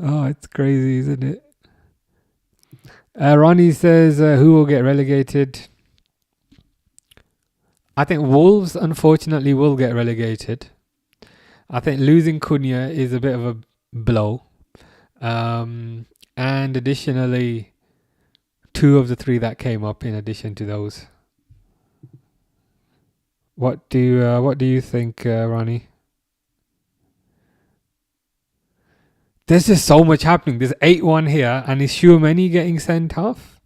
Oh, it's crazy, isn't it? Ronnie says who will get relegated? I think Wolves, unfortunately, will get relegated. I think losing Cunha is a bit of a blow. And additionally, 2 of the 3 that came up in addition to those. What do you think, Ronnie? There's just so much happening. There's 8-1 here, and is Schumanni getting sent off?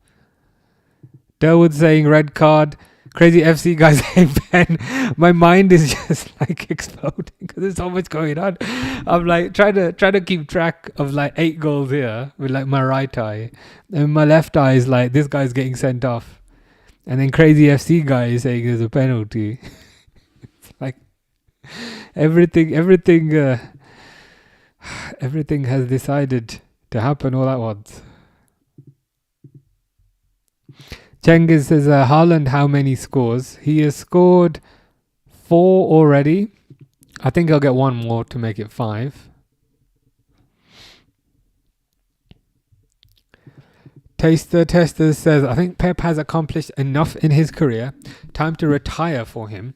Durwood saying red card. Crazy FC guys, hey Ben, my mind is just like exploding because there's so much going on. I'm like trying to keep track of like 8 goals here with like my right eye, and my left eye is like this guy's getting sent off, and then Crazy FC guy is saying there's a penalty. It's like everything has decided to happen all at once. Cengiz says, Haaland, how many scores? He has scored 4 already. I think he'll get one more to make it 5. Tester says, I think Pep has accomplished enough in his career. Time to retire for him.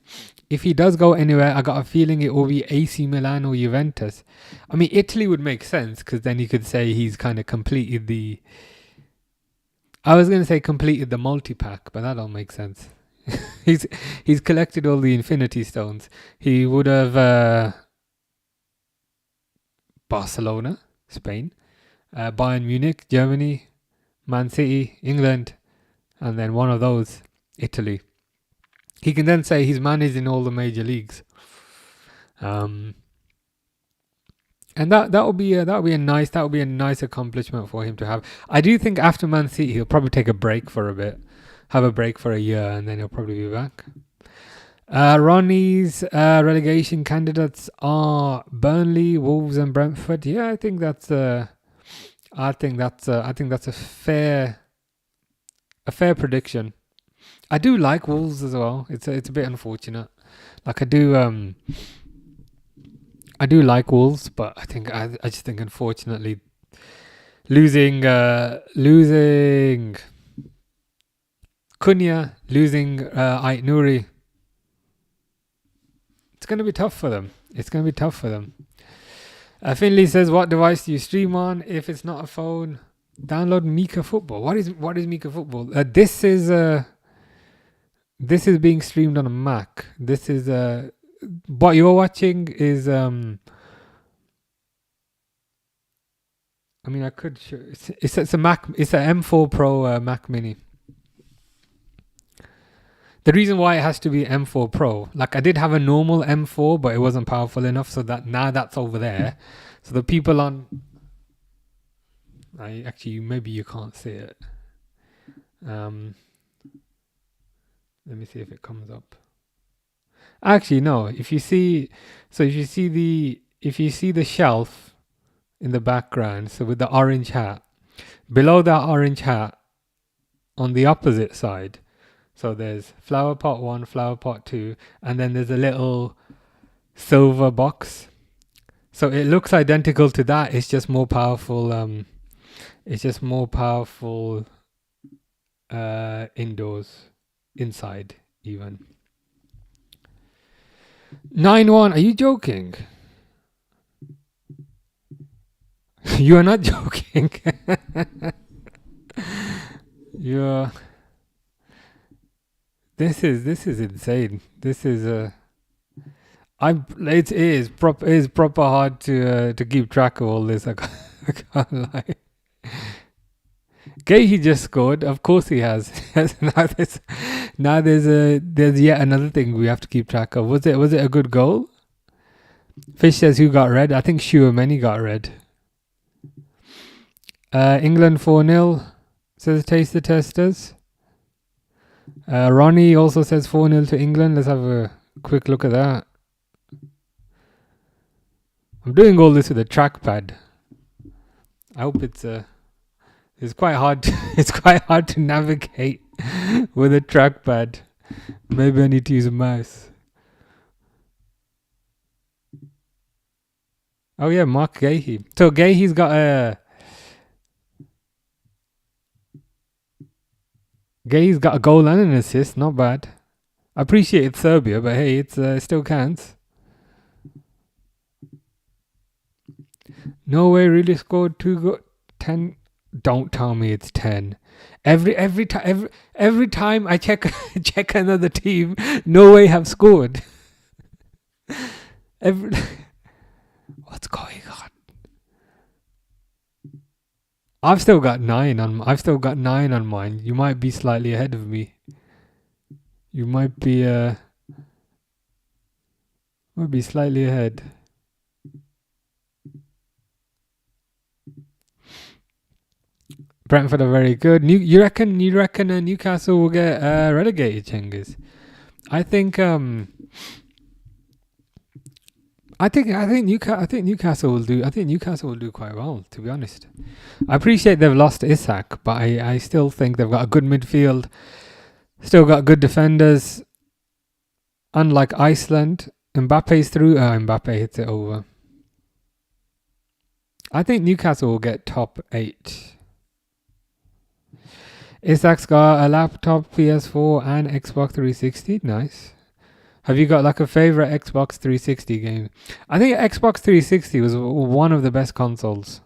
If he does go anywhere, I got a feeling it will be AC Milan or Juventus. I mean, Italy would make sense because then you could say he's kind of completed the... I was going to say completed the multi-pack, but that don't make sense. He's collected all the Infinity Stones. He would have Barcelona, Spain, Bayern Munich, Germany, Man City, England, and then one of those, Italy. He can then say he's managed in all the major leagues, and that would be a nice accomplishment for him to have. I do think after Man City he'll probably take a break for a bit, have a break for a year, and then he'll probably be back. Ronnie's relegation candidates are Burnley, Wolves, and Brentford. Yeah, I think that's a fair prediction. I do like Wolves as well. It's a bit unfortunate. Like I do like Wolves, but I just think unfortunately losing Cunha, losing Ait Nouri, it's going to be tough for them. Finley says, what device do you stream on? If it's not a phone, download Mika Football. What is Mika Football? This is being streamed on a Mac. This is what you're watching is I mean, I could show, it's a Mac. It's an M4 Pro Mac Mini. The reason why it has to be M4 Pro, like I did have a normal M4, but it wasn't powerful enough, so that now that's over there. So the people on, maybe you can't see it. Let me see if it comes up. Actually, no. If you see the shelf in the background, so with the orange hat, below that orange hat, on the opposite side, so there's flower pot 1, flower pot 2, and then there's a little silver box. So it looks identical to that. It's just more powerful. Indoors, inside even. 9-1. Are you joking? You are not joking. You're. This is insane. This is it is proper hard to keep track of all this. I can't lie. Gay, he just scored. Of course he has. now there's yet another thing we have to keep track of. Was it a good goal? Fish says who got red? I think Shuameni got red. England 4-0 says Taste the Testers. Ronnie also says 4-0 to England. Let's have a quick look at that. I'm doing all this with a trackpad. I hope it's quite hard. It's quite hard to navigate with a trackpad. Maybe I need to use a mouse. Oh yeah, Mark Gahey. So Gahey's got a goal and an assist. Not bad. I appreciate it's Serbia, but hey, it still counts. Norway really scored 10. Don't tell me it's 10. Every time I check another team, Norway have scored. What's going on? I've still got 9 on mine. You might be slightly ahead of me. You might be slightly ahead. Brentford are very good. You reckon Newcastle will get relegated, Cengiz? I think I think Newcastle will do. I think Newcastle will do quite well. To be honest, I appreciate they've lost Isak, but I still think they've got a good midfield. Still got good defenders. Unlike Iceland, Mbappe's through. Mbappe hits it over. I think Newcastle will get top 8. Isak's got a laptop, PS4, and Xbox 360. Nice. Have you got like a favorite Xbox 360 game? I think Xbox 360 was one of the best consoles.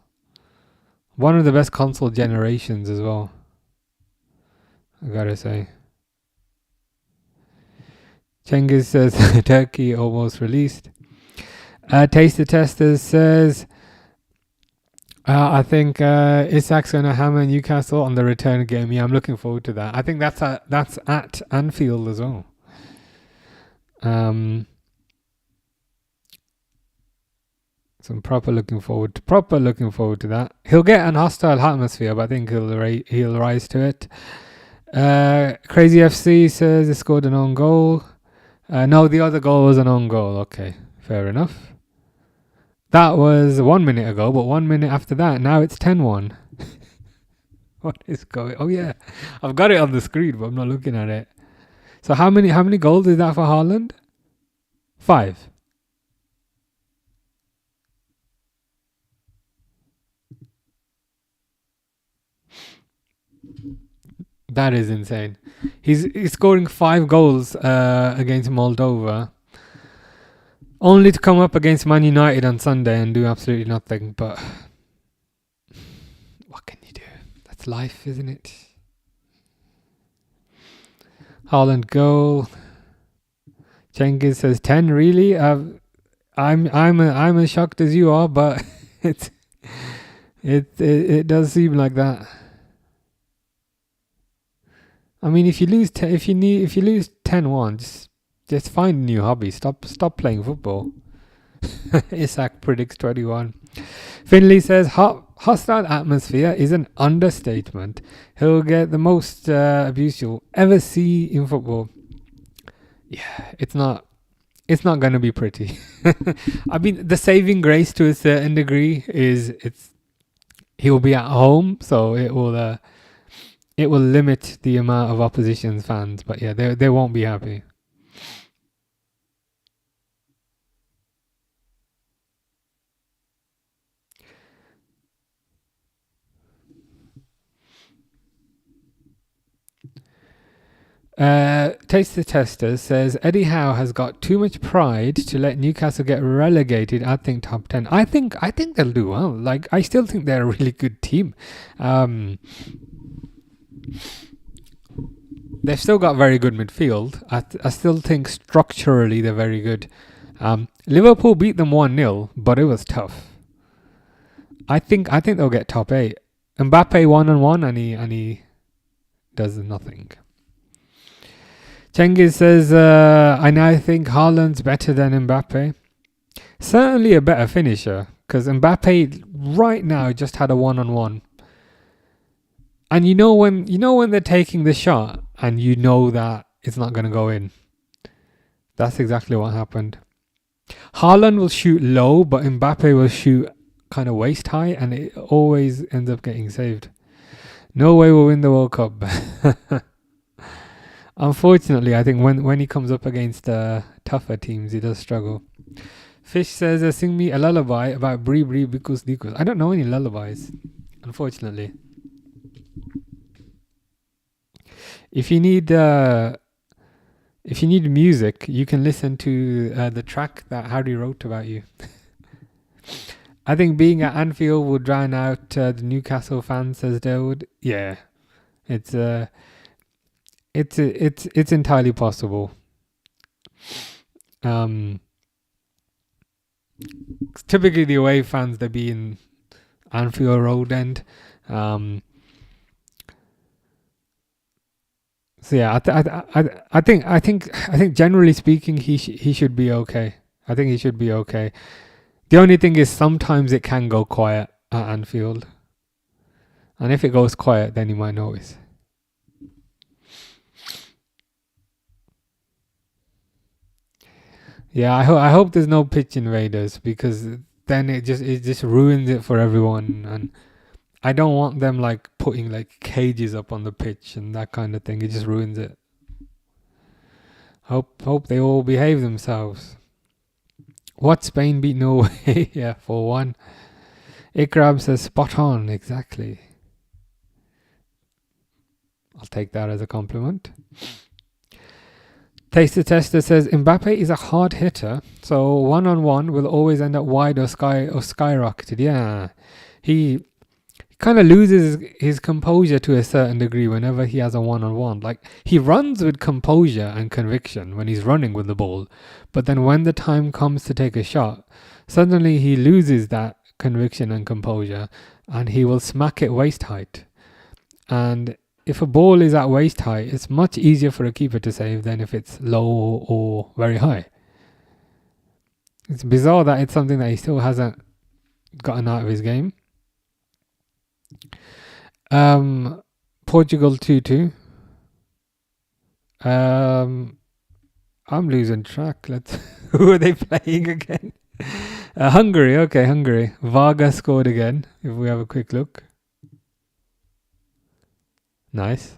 One of the best console generations as well, I gotta say. Cengiz says Turkey almost released. Taste the Testers says I think Isak's gonna hammer Newcastle on the return game. Yeah, I'm looking forward to that. I think that's at Anfield as well. So I'm proper looking forward to that. He'll get an hostile atmosphere, but I think he'll rise to it. Crazy FC says he scored an own goal. No, the other goal was an own goal. Okay, fair enough. That was 1 minute ago, but 1 minute after that, now it's 10-1. What is going? Oh yeah, I've got it on the screen, but I'm not looking at it. So how many goals is that for Haaland? 5. That is insane. He's scoring 5 goals against Moldova, only to come up against Man United on Sunday and do absolutely nothing. But what can you do? That's life, isn't it? Haaland goal. Cengiz says 10. Really? I'm as shocked as you are, but it does seem like that. I mean, if you lose 10-1, just find a new hobby. Stop playing football. Isak predicts 21. Finley says hostile atmosphere is an understatement. He'll get the most abuse you'll ever see in football. Yeah, it's not going to be pretty. I mean, the saving grace to a certain degree is he'll be at home, so it will limit the amount of opposition's fans. But yeah, they won't be happy. Taste the Tester says Eddie Howe has got too much pride to let Newcastle get relegated. I think top 10. I think they'll do well. Like, I still think they're a really good team. They've still got very good midfield. I still think structurally they're very good. Liverpool beat them 1-0, but it was tough. I think they'll get top 8. Mbappe 1-on-1 and he does nothing. Cengiz says, I now think Haaland's better than Mbappe. Certainly a better finisher, because Mbappe right now just had a 1-on-1. And you know when they're taking the shot and you know that it's not going to go in. That's exactly what happened. Haaland will shoot low, but Mbappe will shoot kind of waist high, and it always ends up getting saved. No way we'll win the World Cup. Unfortunately, I think when he comes up against tougher teams, he does struggle. Fish says, sing me a lullaby about Bree Bree Bikus Dikus. I don't know any lullabies, unfortunately. If you need music, you can listen to the track that Harry wrote about you. I think being at Anfield will drown out the Newcastle fans, says Dawood. Yeah, it's entirely possible. Typically the away fans, they be in Anfield Road end. So yeah, I think generally speaking, he should be okay. I think he should be okay. The only thing is sometimes it can go quiet at Anfield, and if it goes quiet, then you might notice. Yeah, I hope there's no pitch invaders, because then it just ruins it for everyone, and I don't want them like putting like cages up on the pitch and that kind of thing. It just ruins it. Hope they all behave themselves. What, Spain beat Norway? Yeah, 4-1. Ikram says spot on, exactly. I'll take that as a compliment. Taster Tester says Mbappe is a hard hitter, so one-on-one will always end up wide or skyrocketed. Yeah, he kind of loses his composure to a certain degree whenever he has a one-on-one. Like, he runs with composure and conviction when he's running with the ball, but then when the time comes to take a shot, suddenly he loses that conviction and composure, and he will smack it waist height. And if a ball is at waist height, it's much easier for a keeper to save than if it's low or very high. It's bizarre that it's something that he still hasn't gotten out of his game. Portugal 2-2. I'm losing track. Who are they playing again? Hungary. Okay, Hungary. Varga scored again. If we have a quick look. Nice.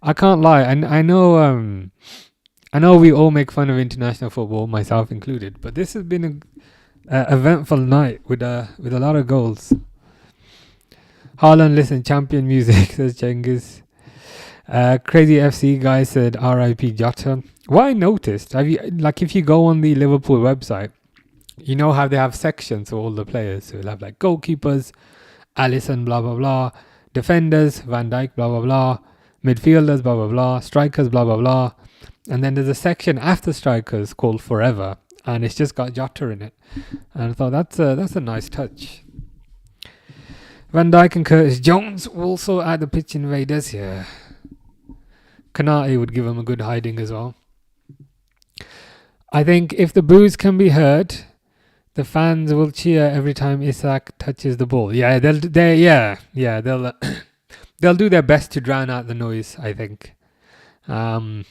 I can't lie. I know we all make fun of international football, myself included, but this has been an eventful night with a lot of goals. Haaland, listen, champion music, says Cengiz. Crazy FC guy said R.I.P. Jota. What I noticed, if you go on the Liverpool website, you know how they have sections for all the players. So you'll have like goalkeepers, Alisson, blah blah blah, defenders, Van Dijk, blah blah blah, midfielders, blah blah blah, strikers, blah blah blah, and then there's a section after strikers called Forever, and it's just got Jota in it. And I thought that's a nice touch. Van Dijk and Curtis Jones also add the pitch invaders here. Konate would give him a good hiding as well. I think if the boos can be heard, the fans will cheer every time Isak touches the ball. Yeah, they'll they'll do their best to drown out the noise, I think. And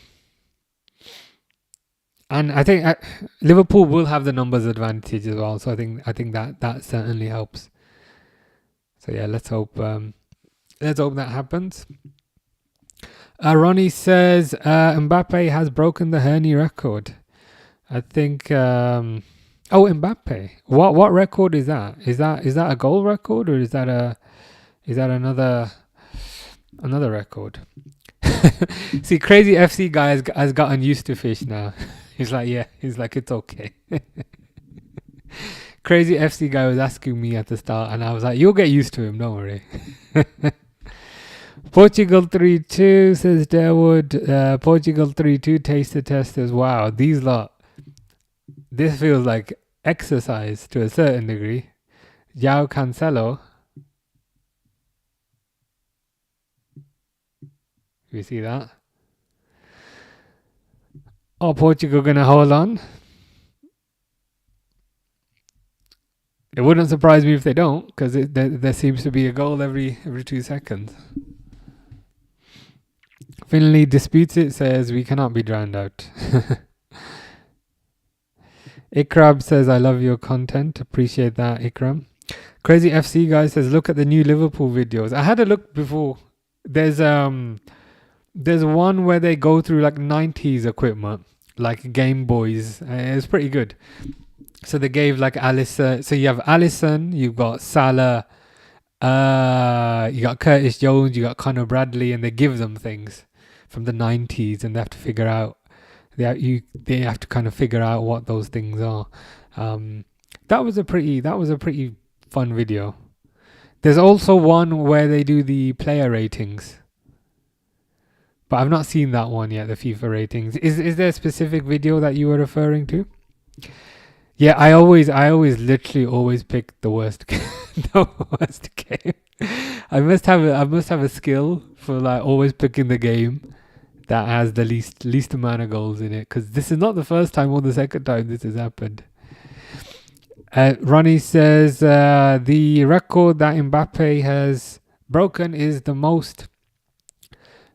I think Liverpool will have the numbers advantage as well. So I think that certainly helps. So yeah, let's hope that happens. Ronnie says Mbappe has broken the Herney record. I think. Mbappe. What record is that? Is that a goal record, or is that another record? See, crazy FC guy has gotten used to fish now. He's like it's okay. Crazy FC guy was asking me at the start, and I was like, you'll get used to him, don't worry. Portugal 3-2, says Darewood. Portugal 3-2, taster testers. Wow, these lot. This feels like exercise to a certain degree. João Cancelo. You see that? Oh, Portugal gonna hold on. It wouldn't surprise me if they don't, because there seems to be a goal every 2 seconds. Finley disputes it, says we cannot be drowned out. Ikram says, I love your content. Appreciate that, Ikram. Crazy FC guy says, look at the new Liverpool videos. I had a look before. There's one where they go through like 90s equipment, like Game Boys. It's pretty good. So they gave like Alisson. So you have Alisson, you've got Salah, you got Curtis Jones, you got Conor Bradley, and they give them things from the 90s, and they have to figure out. They have to kind of figure out what those things are. That was a pretty fun video. There's also one where they do the player ratings, but I've not seen that one yet. The FIFA ratings. Is there a specific video that you were referring to? Yeah, I always literally always pick the worst the worst game. I must have a skill for like always picking the game that has the least amount of goals in it, because this is not the first time or the second time this has happened. Ronnie says the record that Mbappe has broken is the most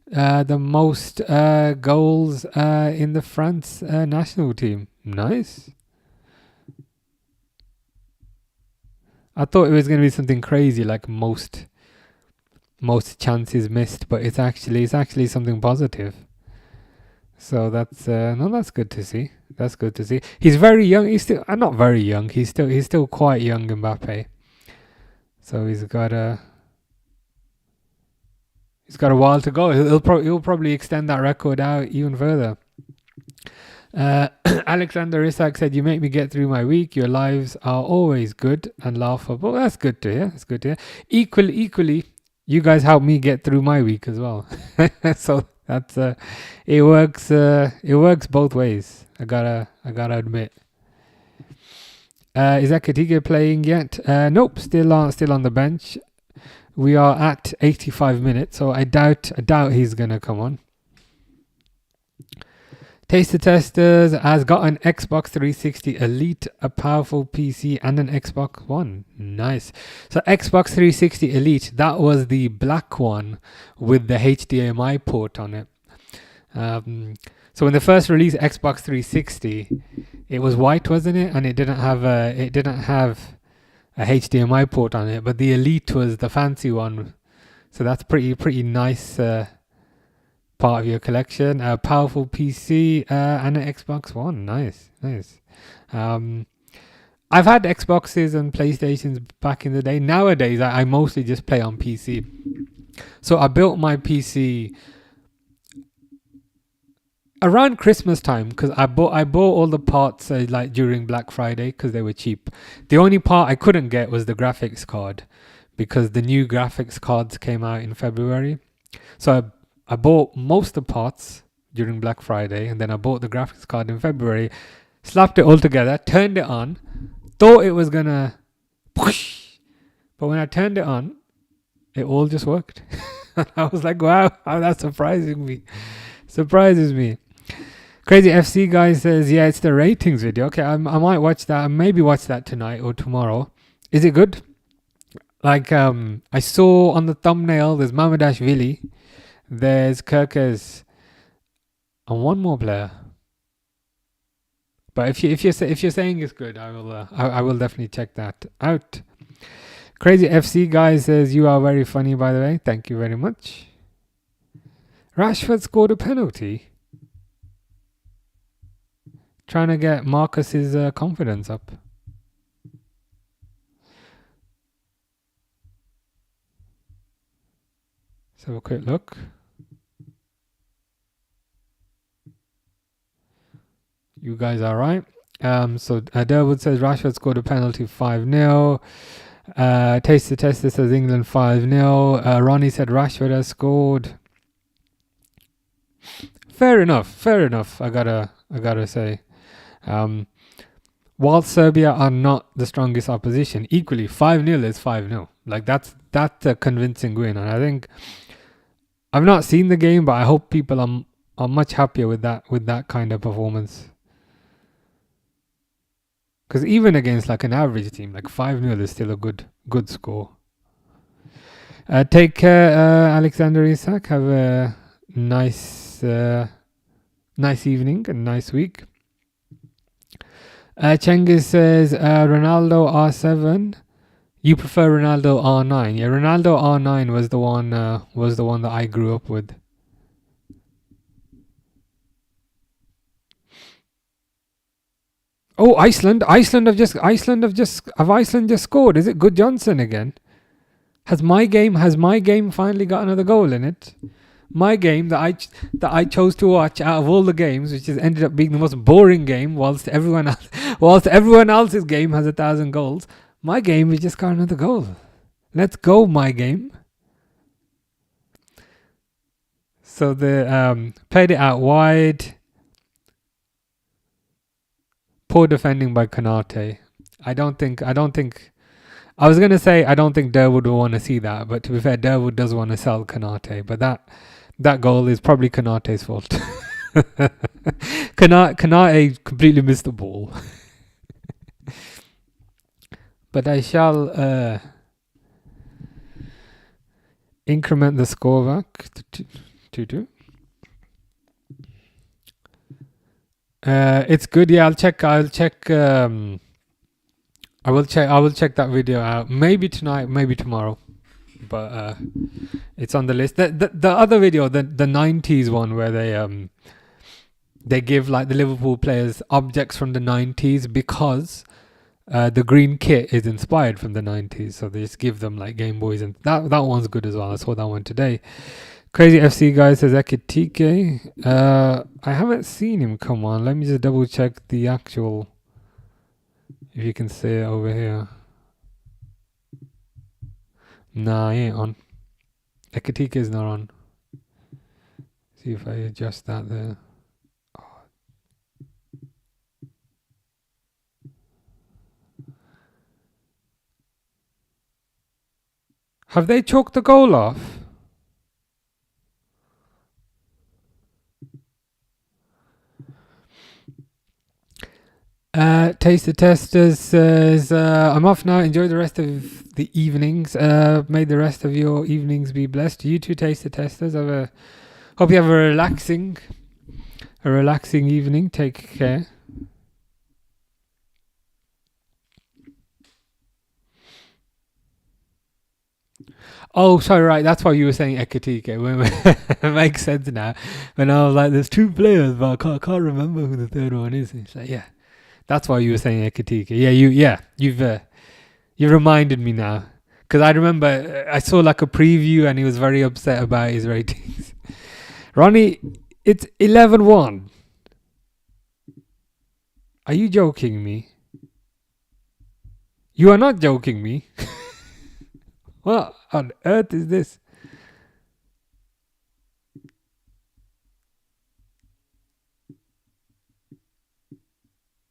The most goals in the France national team. Nice. I thought it was going to be something crazy like most chances missed, but it's actually something positive. So that's that's good to see. That's good to see. He's very young. He's still not very young. He's still quite young, Mbappe. So he's got a while to go. He'll probably extend that record out even further. Alexander Isak said, "You make me get through my week. Your lives are always good and laughable." That's good to hear. That's good to hear. Equally, you guys help me get through my week as well. So that's it works. It works both ways. I gotta admit. Is Ekatike playing yet? Nope. Still on the bench. We are at 85 minutes, so I doubt he's gonna come on. Taster Testers has got an Xbox 360 Elite, a powerful PC, and an Xbox One. Nice. So Xbox 360 Elite, that was the black one with the HDMI port on it. So when they first released Xbox 360, it was white, wasn't it? And it didn't have a HDMI port on it. But the Elite was the fancy one. So that's pretty nice. Part of your collection, a powerful PC and an Xbox One. Nice. I've had Xboxes and PlayStations back in the day. Nowadays, I mostly just play on PC. So I built my PC around Christmas time because I bought all the parts like during Black Friday because they were cheap. The only part I couldn't get was the graphics card because the new graphics cards came out in February. So I bought most of the parts during Black Friday, and then I bought the graphics card in February, slapped it all together, turned it on, thought it was gonna whoosh, but when I turned it on, it all just worked. I was like, wow, that's surprises me. Crazy FC guy says, yeah, it's the ratings video. Okay, I might watch that. Maybe watch that tonight or tomorrow. Is it good? Like, I saw on the thumbnail, there's Mamadashvili. There's Kirkes and one more player. But if you're saying it's good, I will definitely check that out. Crazy FC guy says, you are very funny, by the way. Thank you very much. Rashford scored a penalty. Trying to get Marcus's confidence up. Let's have a quick look. You guys are right. So Derwood says Rashford scored a penalty 5-0. Tester says England 5-0. Ronnie said Rashford has scored. Fair enough. I gotta say. While Serbia are not the strongest opposition, equally 5-0 is 5-0. Like that's a convincing win, and I think I've not seen the game, but I hope people are much happier with that kind of performance. Because even against like an average team, like 5-0 is still a good score. Take care, Alexander Isak. Have a nice evening and nice week. Cengiz says Ronaldo R7. You prefer Ronaldo R9? Yeah, Ronaldo R9 was the one that I grew up with. Oh, Iceland have just scored. Is it Good Johnson again? Has my game finally got another goal in it? My game that I chose to watch out of all the games, which has ended up being the most boring game, whilst everyone else's game has 1,000 goals. My game has just got another goal. Let's go, my game. So the played it out wide. Poor defending by Konate. I don't think. I was gonna say I don't think Derwood will want to see that, but to be fair, Derwood does want to sell Konate. But that goal is probably Konate's fault. Konate completely missed the ball. But I shall increment the score back 2-2. It's good. Yeah, I'll check. I will check that video out. Maybe tonight, maybe tomorrow. But it's on the list. The other video, the 90s one, where they give like the Liverpool players objects from the 90s because the green kit is inspired from the 90s. So they just give them like Game Boys, and that one's good as well. I saw that one today. Crazy FC guy says Ekitike. I haven't seen him come on. Let me just double check the actual, if you can see it over here. Nah, he ain't on. Ekitike is not on. See if I adjust that there. Have they choked the goal off? Taste the Testers says, I'm off now. Enjoy the rest of the evenings. May the rest of your evenings be blessed. You too, Taste the Testers. Hope you have a relaxing evening. Take care. Oh, sorry, right. That's why you were saying Ekitike. It makes sense now. When I was like, there's two players, but I can't remember who the third one is. It's like, yeah. That's why you were saying Ekitike. You've reminded me now. Because I remember I saw like a preview and he was very upset about his ratings. Ronnie, it's 11-1. Are you joking me? You are not joking me. What on earth is this?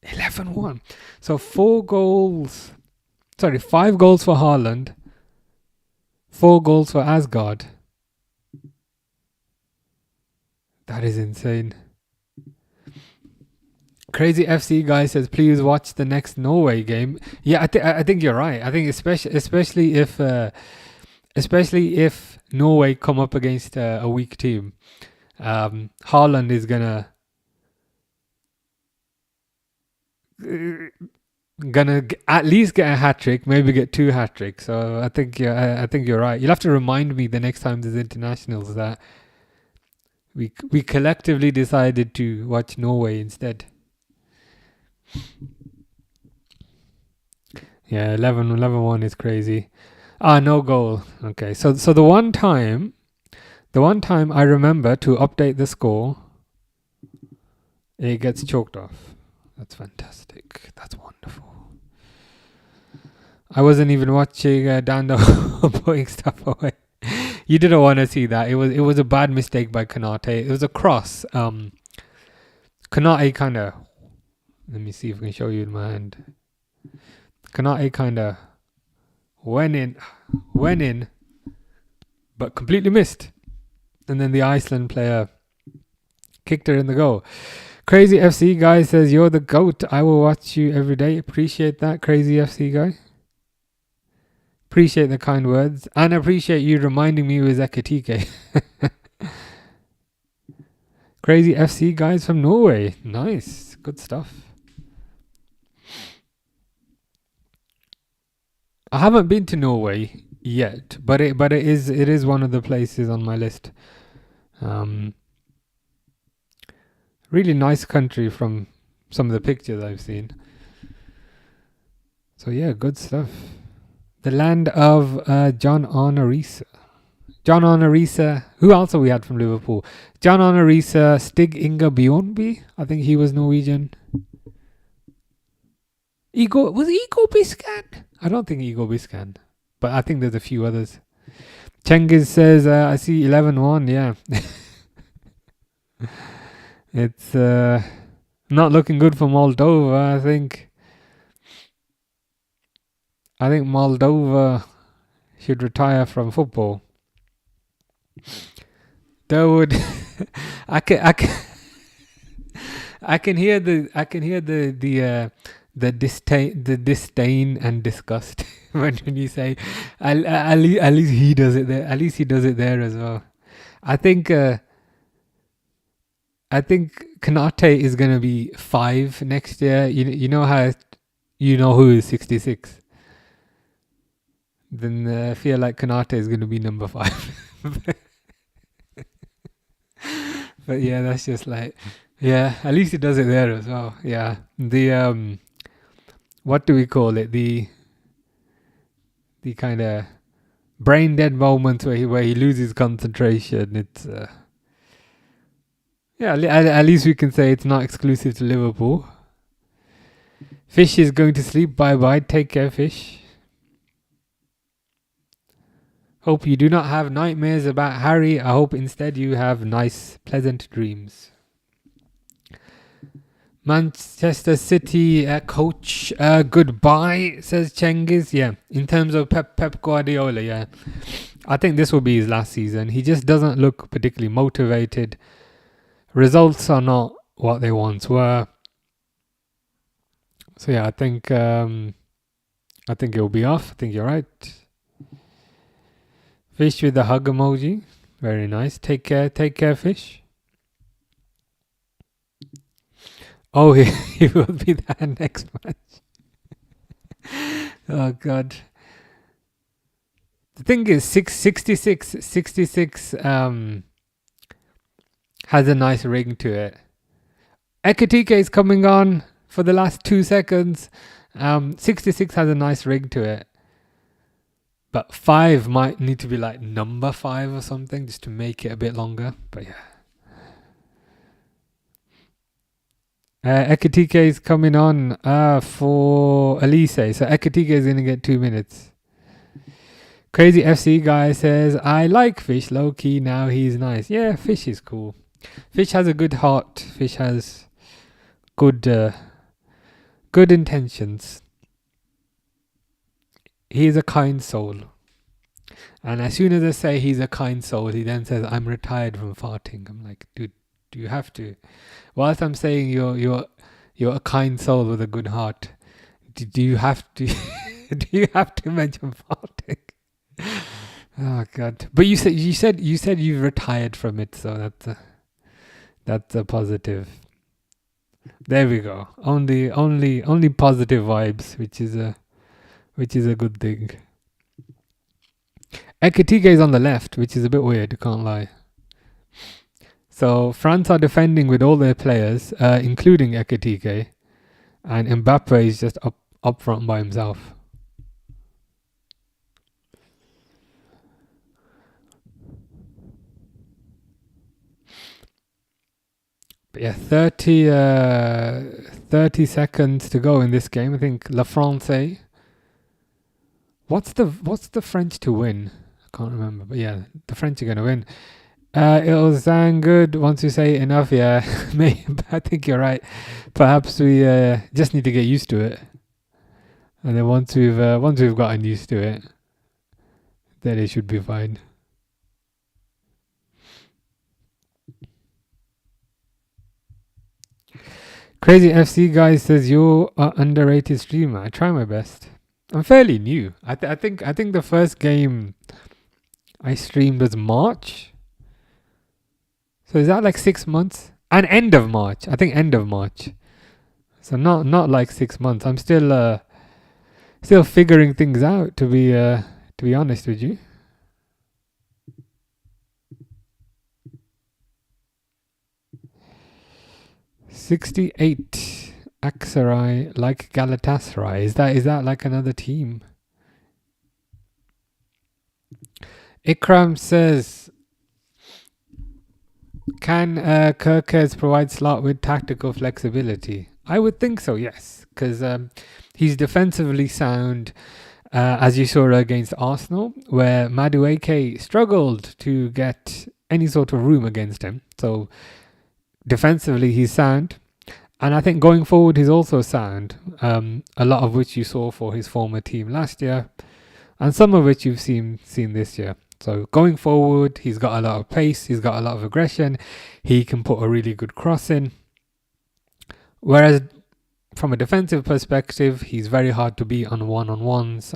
$11-1. So 5 goals for Haaland, 4 goals for Asgard. That is insane. Crazy FC guy says, please watch the next Norway game. Yeah, I think you're right. I think especially if Norway come up against a weak team, Haaland is gonna at least get a hat trick, maybe get 2 hat tricks. So I think you're right. You'll have to remind me the next time there's internationals that we collectively decided to watch Norway instead. Yeah, 11-1 is crazy. No goal. Okay, so the one time I remember to update the score, it gets choked off. That's fantastic. That's wonderful. I wasn't even watching Dando putting stuff away. You didn't want to see that. It was a bad mistake by Konate. It was a cross. Konate kind of. Let me see if I can show you in my hand. Konate kind of went in, but completely missed. And then the Iceland player kicked her in the goal. Crazy FC guy says, you're the GOAT. I will watch you every day. Appreciate that, Crazy FC guy. Appreciate the kind words. And appreciate you reminding me it was Ekitike. Crazy FC guys from Norway. Nice. Good stuff. I haven't been to Norway yet, but it is one of the places on my list. Really nice country from some of the pictures I've seen. So yeah, good stuff. The land of John Arne Riise. John Arne Riise. Who else have we had from Liverpool? John Arne Riise, Stig Inge Bjornby. I think he was Norwegian. Was Igor Biscan? I don't think Igor Biscan, but I think there's a few others. Cengiz says, I see 11-1, yeah. It's not looking good for Moldova, I think. I think Moldova should retire from football. Dawood, I can hear the disdain and disgust when you say at least he does it there. At least he does it there as well. I think I think Konate is gonna be 5 next year. You know how you know who is 66. Then I feel like Konate is gonna be number 5. But yeah, that's just like, yeah. At least he does it there as well. Yeah. The what do we call it? The kind of brain dead moments where he loses concentration. It's yeah. At least we can say it's not exclusive to Liverpool. Fish is going to sleep. Bye bye. Take care, Fish. Hope you do not have nightmares about Harry. I hope instead you have nice, pleasant dreams. Manchester City coach, goodbye, says Cengiz. Yeah, in terms of Pep Guardiola, yeah. I think this will be his last season. He just doesn't look particularly motivated. Results are not what they once were. So yeah, I think it'll be off. I think you're right. Fish with the hug emoji. Very nice. Take care, Fish. Oh, he will be there next match. Oh, God. The thing is, 66 has a nice ring to it. Ekatike is coming on for the last 2 seconds. 66 has a nice ring to it. But 5 might need to be like number 5 or something just to make it a bit longer. But yeah. Ekatike is coming on for Elise. So Ekatike is going to get 2 minutes. Crazy FC guy says, I like Fish low key now. He's nice. Yeah, Fish is cool. Fish has a good heart. Fish has good intentions. He is a kind soul. And as soon as I say he's a kind soul, he then says, I'm retired from farting. I'm like, dude, do you have to? Whilst I'm saying you're a kind soul with a good heart, do you have to do you have to mention farting? Oh God! But you said you've retired from it, so that's a positive. There we go. Only positive vibes, which is a good thing. Ekatike is on the left, which is a bit weird. Can't lie. So France are defending with all their players, including Ekatike, and Mbappe is just up front by himself. But yeah, 30 seconds to go in this game. I think La France. What's the French to win? I can't remember, but yeah, the French are gonna win. It'll sound good once you say enough. Yeah, I think you're right. Perhaps we just need to get used to it, and then once we've gotten used to it, then it should be fine. Crazy FC guy says you're an underrated streamer. I try my best. I'm fairly new. I think the first game I streamed was March. So is that like 6 months? And end of March. I think end of March. So not like 6 months. I'm still figuring things out, to be honest with you. 68 Aksaray, like Galatasaray. Is that like another team? Ikram says, can Kirkes provide Slot with tactical flexibility? I would think so, yes, because he's defensively sound, as you saw against Arsenal, where Madueke struggled to get any sort of room against him. So defensively, he's sound. And I think going forward, he's also sound, a lot of which you saw for his former team last year, and some of which you've seen this year. So going forward, he's got a lot of pace, he's got a lot of aggression, he can put a really good cross in. Whereas from a defensive perspective, he's very hard to beat on one-on-ones.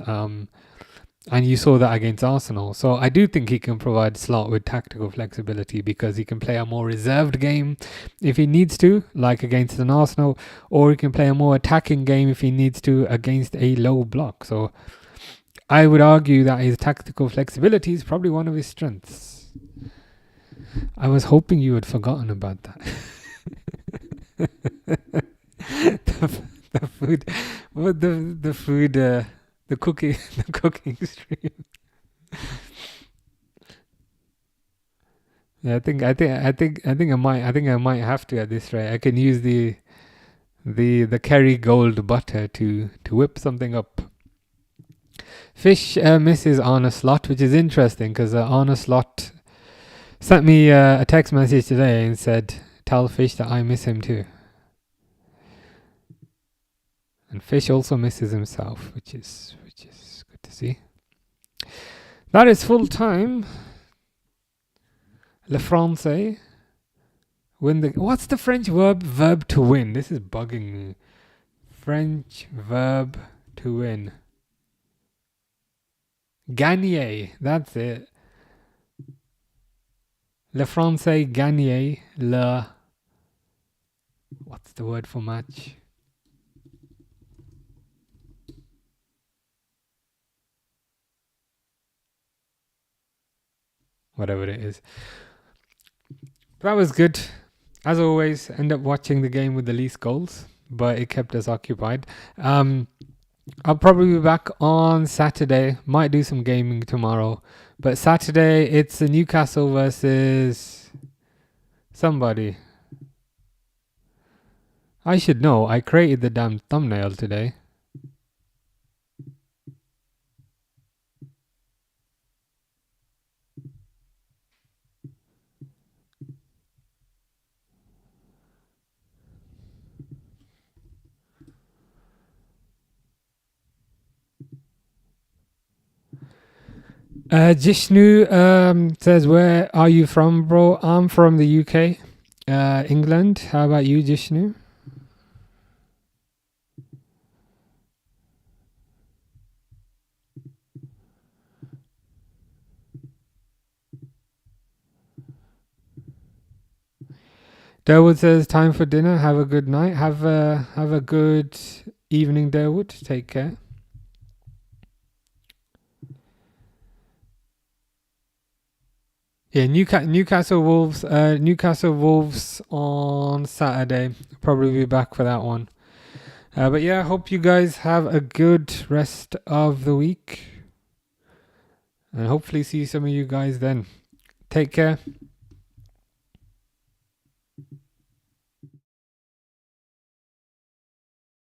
And you saw that against Arsenal. So I do think he can provide Slot with tactical flexibility because he can play a more reserved game if he needs to, like against an Arsenal, or he can play a more attacking game if he needs to against a low block. So I would argue that his tactical flexibility is probably one of his strengths. I was hoping you had forgotten about that. the food, what the food, the cooking, the cooking stream. Yeah, I might have to at this rate. I can use the Kerry Gold butter to whip something up. Fish misses Arne Slot, which is interesting because Arne Slot sent me a text message today and said, "Tell Fish that I miss him too." And Fish also misses himself, which is good to see. That is full time. Le Français win the. What's the French verb to win? This is bugging me. French verb to win. Gagner. That's it. Le Français gagner. Le. What's the word for match? Whatever it is. That was good. As always, end up watching the game with the least goals, but it kept us occupied. I'll probably be back on Saturday. Might do some gaming tomorrow. But Saturday, it's Newcastle versus somebody. I should know. I created the damn thumbnail today. Jishnu says, "Where are you from, bro?" I'm from the UK, England. How about you, Jishnu? Derwood says, "Time for dinner. Have a good night. Have a good evening, Derwood. Take care." Yeah, Newcastle Wolves on Saturday. Probably be back for that one. But yeah, hope you guys have a good rest of the week. And hopefully see some of you guys then. Take care.